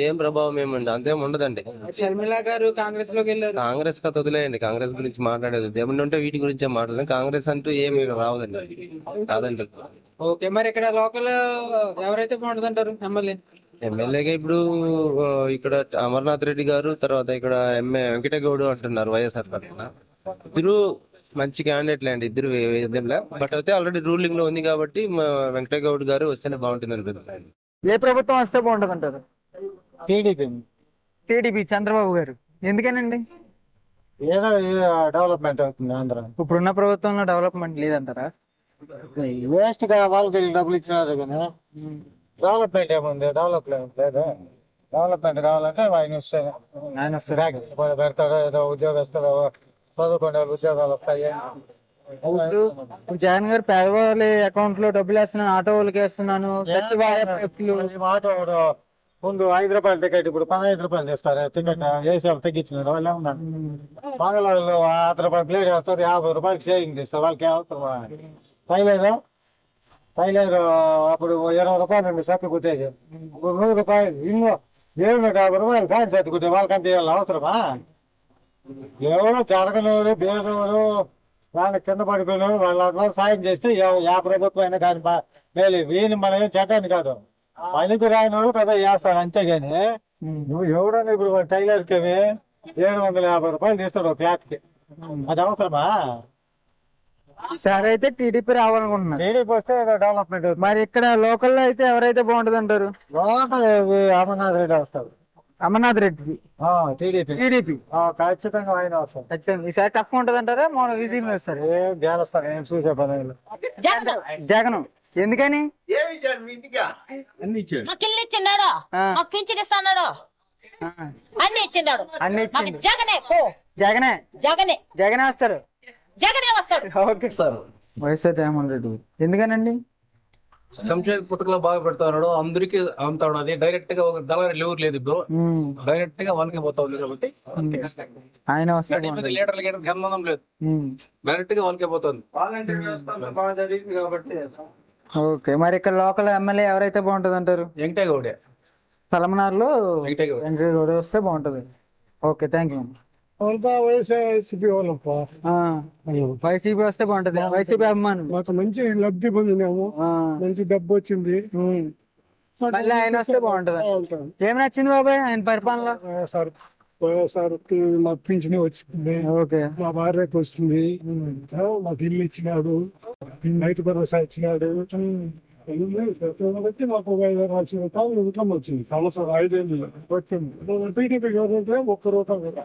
ఏం ప్రభావం ఏముంది, అంతేం ఉండదండి. షర్మిల గారు కాంగ్రెస్ లోకి వెళ్ళారు. కాంగ్రెస్ కథ వదిలేయండి. కాంగ్రెస్ గురించి మాట్లాడేది ఏమన్నా ఉంటే వీటి గురించే మాట్లాడదు. కాంగ్రెస్ అంటూ ఏమి రావదండి, కాదండి. ఓకే, మరి ఇక్కడ లోకల్ ఎవరైతే బాగుంటుంది అంటారు ఎమ్మెల్యే? ఎమ్మెల్యేగా ఇప్పుడు ఇక్కడ అమర్నాథ్ రెడ్డి గారు, తర్వాత ఇక్కడ వెంకటగౌడ్ అంటున్నారు వైఎస్ఆర్ తరఫున. ఇద్దరు మంచి క్యాండిడేట్లే అండి, ఇద్దరు వేద్దాంలే. బట్ అయితే ఆల్రెడీ రూలింగ్ లో ఉంది కాబట్టి వెంకటగౌడ్ గారు వస్తేనే బాగుంటుంది అనుకుంటున్నాను. ఏ ప్రభుత్వం వస్తే బాగుంటుంది అంటారు? టీడీపీ చంద్రబాబు గారు. ఎందుకనండి? ఏదో డెవలప్మెంట్ అవుతుంది ఆంధ్ర. ఇప్పుడున్న ప్రభుత్వంలో డెవలప్మెంట్ లేదంటారా? వేస్ట్ గా వాళ్ళకి డబ్బులు ఇచ్చినారు కానీ డెవలప్మెంట్ ఏముంది? డెవలప్మెంట్ లేదు. డెవలప్మెంట్ కావాలంటే ఆయన పెడతాడు, ఏదో ఉద్యోగస్తులు చదువుకునే ఉద్యోగాలు వస్తాయి. జగన్ గారు పేదవాళ్ళ అకౌంట్ లో డబ్బులు వేస్తున్నాను, ఆటో వాళ్ళకి వేస్తున్నాను. ఆటో ముందు 5 రూపాయల టికెట్ ఇప్పుడు 15 రూపాయలు చేస్తారు. టికెట్ వేసి తగ్గించినారు. వాళ్ళు ఏమన్నారు, మంగళవాళ్ళు 5 రూపాయలు ప్లేట్ వేస్తారు, 50 రూపాయలు షేరింగ్ చేస్తారు. వాళ్ళకి అవసరం టైలర్ అప్పుడు 20 రూపాయలు అండి సత్తి కుట్టేది. ఇప్పుడు 100 రూపాయలు, ఇంకో 750 రూపాయలు ప్యాంట్ సత్తి కుట్టే. వాళ్ళకంత అవసరమా? ఎవడో జరగనోడు, బేదోడు, వాళ్ళ కింద పడిపోయినోడు వాళ్ళ సాయం చేస్తే ఏ ప్రభుత్వం అయినా దాని మేలు. వీని మనం ఏం చెడ్డాన్ని కాదు, పనికి రాయినోడు కదా చేస్తాడు అంతేగాని నువ్వు ఎవడన్నా ఇప్పుడు టైలర్కి 750 రూపాయలు తీస్తాడు క్లాత్కి. అది అవసరమా? ఈసారి అయితే టీడీపీ రావాలనుకుంటున్నారు. టీడీపీ వస్తే డెవలప్మెంట్. మరి ఇక్కడ లోకల్ లో అయితే ఎవరైతే బాగుంటది అంటారు? లోకల్ అమర్నాథ్ రెడ్డి వస్తాడు. అమర్నాథ్ రెడ్డి టీడీపీ టీడీపీ ఖచ్చితంగా ఆయన వస్తారు. ఖచ్చితంగా ఈసారి టఫ్ ఉంటుంది అంటారా మోడల్ ఈజీగా వస్తారు ఏం గెలుస్తారు, ఏం చూసే పని లేదు. జగన్ ఎందుకని మాకు ఇల్లు ఇచ్చిన్నాడు, మాకు పింఛన్ ఇస్తున్నాడు, అన్ని ఇచ్చిన్నాడు. అన్ని మాకు ఇచ్చిండు. జగనే పో, జగనే జగనే జగనే వస్తారు. జగనే వస్తాడు. Okay sir. YSR Jaganmohan Reddy ఎందుకనండి? సంక్షేమ పథకాలు బాగా పెడతాడు, అందరికి అంతా ఉన్నది. డైరెక్ట్ గా ఒక దళారీ ఎవరు లేదు ఇప్పుడు, డైరెక్ట్ గా వాళ్ళకే పోతా ఉంది కాబట్టి ఆయన వస్తారు. లీడర్లకి సంబంధం లేదు, డైరెక్ట్ గా వాళ్ళకే పోతుంది. బాగా జరిగింది కాబట్టి ఓకే, మరి ఇక్కడ లోకల్ ఎమ్మెల్యే ఎవరైతే బాగుంటది అంటారు? వెంకటేగౌడే. పలమనారులో వెంకటేగౌడ వస్తే బాగుంటది. Okay, thank you. వైఎస్ఆర్సీపీ వాళ్ళప్ప వైసీపీ వస్తే బాగుంటది. వైసీపీ అభిమానులు మాకు మంచి లబ్ధి పొందినాము, మంచి డబ్బు వచ్చింది. మళ్ళీ ఆయన వస్తే బాగుంటది. ఏం నచ్చింది బాబాయ్ ఆయన పరిపాలనలో? వైఎస్ఆర్ మాకు పింఛన్ వచ్చింది, మా భార్యకు వస్తుంది, మాకు ఇల్లు ఇచ్చినాడు, రైతు భరోసా ఇచ్చినాడు. బట్టి మాకు 5,00,000 రూపాయలు ఇన్కమ్ వచ్చింది. సంవత్సరం 5 ఏళ్ళు వచ్చింది. టీడీపీ గవర్నమెంట్ ఒక్క రూపాయి కూడా.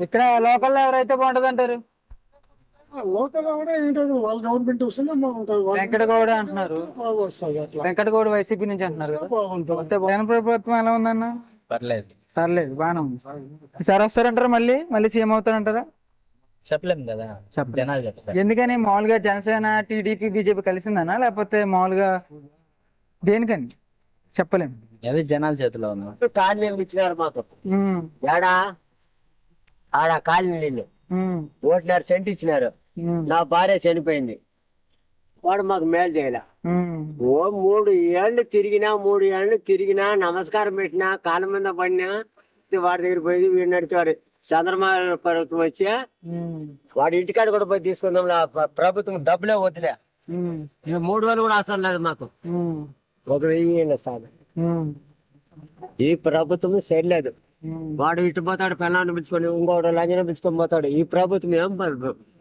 ఇక్కడ లోకల్ ఎవరైతే బాగుంటది అంటారు? లోకల్ కూడా ఏంటంటే వాళ్ళ గవర్నమెంట్ వస్తుంది, వెంకటగౌడ అంటున్నారు. వస్తుంది అట్లా. వెంకటగౌడ వైసీపీ నుంచి అంటున్నారు కదా. జగన్ ప్రభుత్వం ఎలా ఉందన్న? పర్లేదు పర్లేదు, బాగానే ఉంది. ఈసారి వస్తారంటారా? మళ్ళీ మళ్ళీ సీఎం అవుతారంటారా? చెప్పలేము కదా, జనాలు చెప్తారు. ఎందుకని? మామూలుగా జనసేన టీడీపీ బీజేపీ కలిసిందనా లేకపోతే మామూలుగా దేనికని చెప్పలేము. అదే జనాల చేతిలో ఉంది. కాలనీలు ఇచ్చినారు మాకు. ఏడా ఆడ కాలనీలు 1.5 సెంట్ ఇచ్చినారు. నా భార్య చనిపోయింది, వాడు మాకు మేలు చేయలే. ఓ 3 ఏళ్ళు తిరిగినా నమస్కారం పెట్టినా కాళ్ళ మీద పడినా వాడి దగ్గర పోయి వీడు నడిచేవాడు. చంద్రబాబు ప్రభుత్వం వచ్చి వాడి ఇంటికాడ కూడా పోయి తీసుకుందాం, ప్రభుత్వం డబ్బులే వదిలే. 3,000 కూడా అవసరం లేదు మాకు, 1,000 సార్. ఈ ప్రభుత్వం సరిలేదు. వాడు ఇటు పోతాడు, పెళ్ళాన్ని పిలుచుకొని, ఇంకోటి లంజన పిలుచుకొని పోతాడు. ఈ ప్రభుత్వం ఏం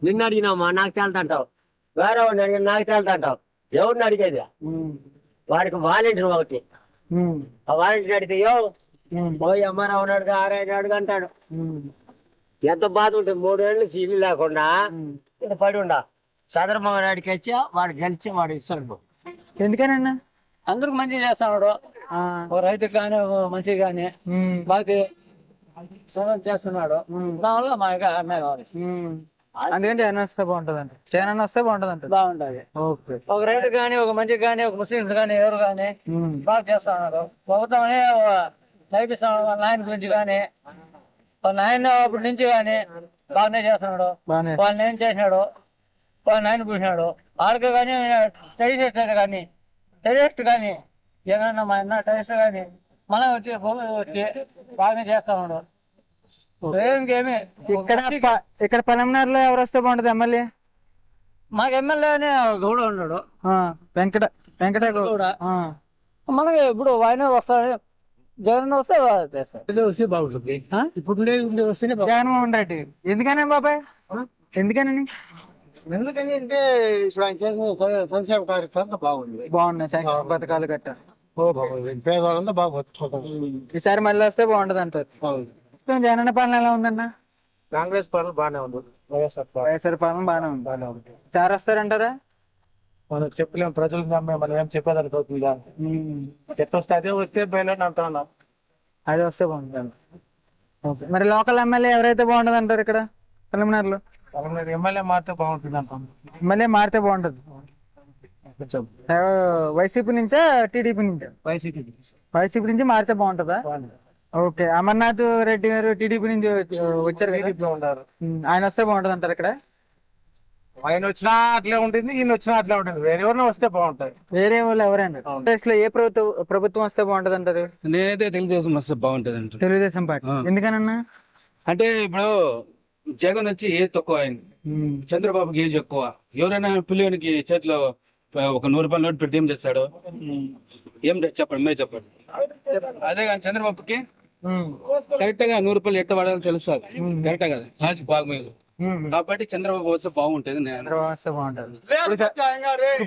నిన్ను అడిగినామా నాకు తేలుతుంటావు, వేరే వాడిని అడిగిన నాకు తేలుతుంటావు. ఎవరిని అడిగేది? వాడికి వాలంటీర్ ఒకటి, ఆ వాలంటీర్ అడిగితే పోయి అమ్మారావు అన్నాడు, ఆరాయనాడు అంటాడు. ఎంత బాధ ఉంటుంది. 3 ఏళ్ళు ఇల్లు లేకుండా పడి ఉండ. చంద్రబాబు నాయుడికి వచ్చి వాడు గెలిచి వాడు ఇస్తాడు. ఎందుకనన్నా? అందరికి మంచి చేస్తున్నాడు, రైతుకి కానీ మంచిగా కానీ బాగా చేస్తున్నాడు. దానివల్ల మా అమ్మాయి కావాలి. అందుకని జగన్ వస్తే బాగుంటది అంటే, జగన్ వస్తే బాగుంటది అంటే బాగుంటది. ఓకే, ఒక రైతు కానీ ఒక మంచికి కానీ ఒక ముస్లింస్ కానీ ఎవరు కానీ బాగా చేస్తున్నారు. ప్రభుత్వమే నడిపిస్తున్నాడు. వాళ్ళ నాయన గురించి కానీ వాళ్ళ నాయన అప్పటి నుంచి కానీ బాగానే చేస్తున్నాడు. వాళ్ళని ఏం చేసినాడు, వాళ్ళ నాయన పూసినాడు. ఆడికి కానీ టెరిస్ట్ కానీ జగన్ మా అన్న టెరిస్ట్ కానీ మనం వచ్చి బాగానే చేస్తున్నాడు. ఇంకేమి ఇక్కడ పలమనారులో ఎవరు వస్తే బాగుంటది ఎమ్మెల్యే? మాకు ఎమ్మెల్యే అని గౌడ ఉన్నాడు, వెంకటగౌడ. మనకి ఇప్పుడు ఆయన వస్తాడు, జగన్ వస్తే వస్తే బాగుంటుంది. ఇప్పుడు వస్తేనే జగన్మోహన్ రెడ్డి ఎందుకనే బాబాయ్? ఎందుకని? ఎందుకని అంటే ఇప్పుడు ఆయన చేసిన సంక్షేమ కార్యక్రమం బాగుంది, బాగున్నాయి. సంక్షేమ పథకాలు గట్ట పేదవాళ్ళంతా బాగా బతుకుతారు. ఈసారి మళ్ళీ వస్తే బాగుంటది అంటారు. జగనన్న పాలన ఎలా ఉందన్న? కాంగ్రెస్ పాలన బాగానే ఉంది, వైఎస్ఆర్ పాలన బాగానే ఉంది. ఈసారి వస్తారంటారా? మనం చెప్పలేము, ప్రజలకు మనం ఏం చెప్పేదానికి అవుతుందా? చెప్పొస్తే అదే వస్తే బయట అంటున్నా, అదే వస్తే బాగుంటుంది. ఓకే, మరి లోకల్ ఎమ్మెల్యే ఎవరైతే బాగుంటది అంటారు ఇక్కడ పలమనారులో? ఎమ్మెల్యే మారితే బాగుంటుంది అంటాం. ఎమ్మెల్యే మారితే బాగుంటది. వైసీపీ నుంచా టీడీపీ నుంచా? వైసీపీ నుంచి మారితే బాగుంటుందా? ఓకే, అమర్నాథ్ రెడ్డి గారు టీడీపీ నుంచి వచ్చారు కదా, ఆయన వస్తే బాగుంటది అంటారు ఇక్కడ? ఆయన వచ్చినా అట్లే ఉంటుంది, ఈయన వచ్చినా అట్లే ఉంటుంది. వేరే ఎవరైనా వస్తే బాగుంటది. వేరే వాళ్ళు ఎవరైనా లో ఏ ప్రభుత్వం వస్తే బాగుంటది అంటారు? నేనైతే తెలుగుదేశం వస్తే బాగుంటది అంటారు. తెలుగుదేశం పార్టీ ఎందుకనన్నా? అంటే ఇప్పుడు జగన్ వచ్చి ఏజ్ తక్కువ అయింది, చంద్రబాబుకి ఏజ్ ఎక్కువ. ఎవరైనా పిల్లనికి చేతిలో ఒక 100 రూపాయల నోట్ పెడితే ఏం చేస్తాడు? ఏం చెప్పండి, మీరు చెప్పండి. అదే కానీ చంద్రబాబుకి కరెక్ట్ గా 100 రూపాయలు ఎట్ట వాడాలో తెలుస్తుంది, కరెక్ట్ కదా, లాజిక్ బాగా మీద. కాబట్టి చంద్రబాబు వస్తే బాగుంటది. చంద్రబాబు వస్తే బాగుంటది.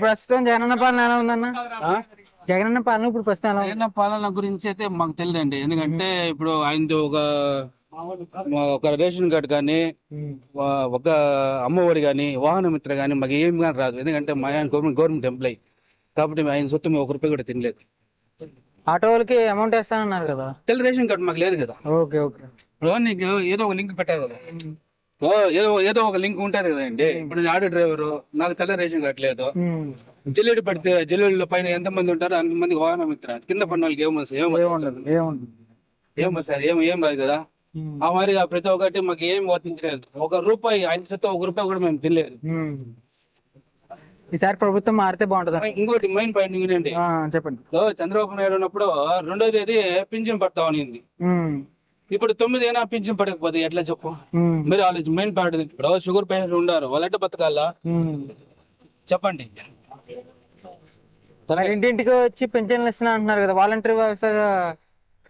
ప్రస్తుతం జగనన్న పాలన ఎలా ఉందన్న? జగనన్న పాలన ఇప్పుడు ప్రస్తుతం ఎలా ఉంది? జగన్ పాలన గురించి అయితే మాకు తెలియదండి. ఎందుకంటే ఇప్పుడు ఆయనది ఒక రేషన్ కార్డు కానీ, ఒక అమ్మఒడి కానీ, వాహన మిత్ర కానీ మాకు ఏం కానీ రాదు. ఎందుకంటే మా ఆయన గవర్నమెంట్ ఎంప్లాయీ కాబట్టి ఆయన సొత్తు మేము 1 రూపాయి కూడా తినలేదు. ఆటో వాళ్ళకి అమౌంట్ వేస్తానన్నారు కదా. తెల్ల రేషన్ కార్డు మాకు లేదు కదా. Okay okay. ఇప్పుడు నీకు ఏదో ఒక లింక్ పెట్టారు కదా, ఏదో ఒక లింక్ ఉంటుంది కదండి. ఇప్పుడు నేను ఆటో డ్రైవరు, నాకు తెల్ల రేషన్ కార్డు లేదు. జల్లెడు పడితే జల్లెడు పైన ఎంతమంది ఉంటారో అంతమంది వాహన మిత్ర, కింద పడిన వాళ్ళకి ఏమొస్తుంది? ఏం రాదు కదా. ఆ మరి ప్రతి ఒక్కటి మాకు ఏం వర్తించలేదు. 1 రూపాయి ఆయన సొత్తు 1 రూపాయి కూడా మేము తినలేదు. ఈసారి ప్రభుత్వం మారితే బాగుంటుంది. ఇంకోటి మెయిన్ పాయింట్ ఇంకోటి, చెప్పండి. చంద్రబాబు నాయుడు ఉన్నప్పుడు 2వ తేదీ పింఛన్ పడతా ఉన్నింది. ఇప్పుడు 9 అయినా పింఛన్ పడకపోతే ఎట్లా చెప్పు? మీరు ఆలోచన మెయిన్ పాయింట్. ఇప్పుడు షుగర్ పేషెంట్ ఉన్నారు, వాళ్ళ ఎట్ట బతకాలా చెప్పండి. ఇంటింటికి వచ్చి పెన్షన్లు ఇస్తున్నా అంటున్నారు కదా, వాలంటరీ వ్యవస్థ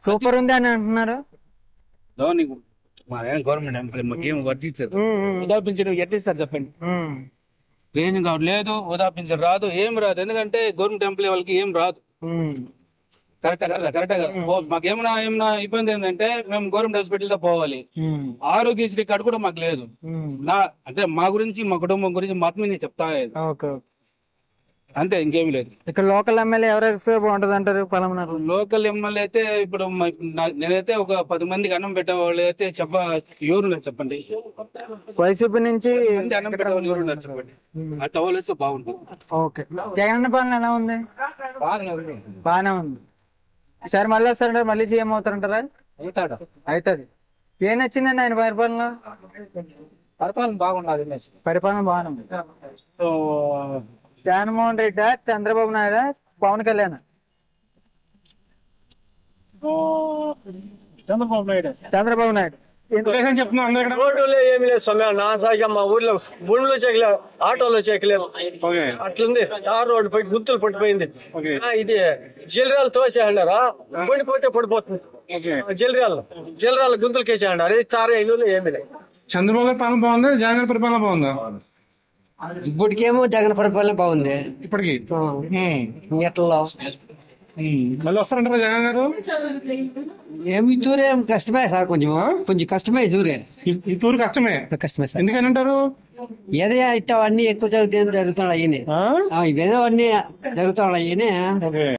సూపర్ ఉంది అని అంటున్నారు. గవర్నమెంట్ ఎంప్లాయీ మాకు ఏం వర్తించదు. ఉదా పింఛన్ ఎట్లా ఇస్తారు చెప్పండి? రేషన్ కార్డు లేదు, ఉదా పింఛన్ రాదు, ఏం రాదు. ఎందుకంటే గవర్నమెంట్ ఎంప్లాయీ వాళ్ళకి ఏం రాదు. కరెక్టా కదా. మాకేమన్నా ఇబ్బంది ఏంటంటే మేము గవర్నమెంట్ హాస్పిటల్ తో పోవాలి. ఆరోగ్యశ్రీ కార్డు కూడా మాకు లేదు. అంటే మా గురించి, మా కుటుంబం గురించి మాత్రమే చెప్తా అంతే, ఇంకేమి లేదు. ఇక్కడ లోకల్ ఎమ్మెల్యే ఎవరైతే బాగుంటది అంటారు? లోకల్ ఎమ్మెల్యే అయితే ఇప్పుడు నేనైతే ఒక 10 మందికి అన్నం పెట్టేవాళ్ళు అయితే ఎవరున్నారు చెప్పండి? వైసీపీ నుంచి అన్నం పెట్టేవాళ్ళు ఎవరున్నారు చెప్పండి? ఆ టవల్ వేస్తే బాగుంటుంది. ఓకే. జగనన్న పాలన ఎలా ఉంది? బాగానే ఉంది. ఈసారి మళ్ళీ వస్తారంటారు, మళ్ళీ సీఎం అవుతారంటారా? అవుతుంది. ఏం నచ్చిందండి ఆయన పరిపాలన? పరిపాలన బాగుండదు. పరిపాలన బాగానే ఉంది. జగన్మోహన్ రెడ్డి, చంద్రబాబు నాయుడు, పవన్ కళ్యాణ్? చంద్రబాబు నాయుడు. రోడ్డులో ఏమి లేదు స్వామి. నా సాగా మా ఊర్లో బండ్లు చెక్కలేదు, ఆటోలో చెక్కలేదు. అట్లుంది. తార్ రోడ్డు పోయి గుంతులు పట్టిపోయింది. ఇది జిల్రాలు తోసేయండారా, పడిపోతే పడిపోతుంది. జిల్రాల గుంతులు కేసేయండారు. ఇది తార ఇల్లు ఏమి లేదు. చంద్రబాబు గారి పాలన బాగుందా, జగన్ గారి పరిపాలన బాగుందా? ఇప్పటికేమో జగన్ పరిపాలన బాగుంది. ఇప్పటికి ఎట్లా మళ్ళీ వస్తారంటారా జగన్ గారు? ఏమి దూరం కష్టమే సార్, కొంచెం కష్టమే. ఈ తూరు కష్టమే సార్. ఎందుకని అంటారు? ఏదో ఇట్లా అన్ని ఎక్కువ జరుగుతున్నాయి. ఇవేదో అన్ని జరుగుతున్నాయి.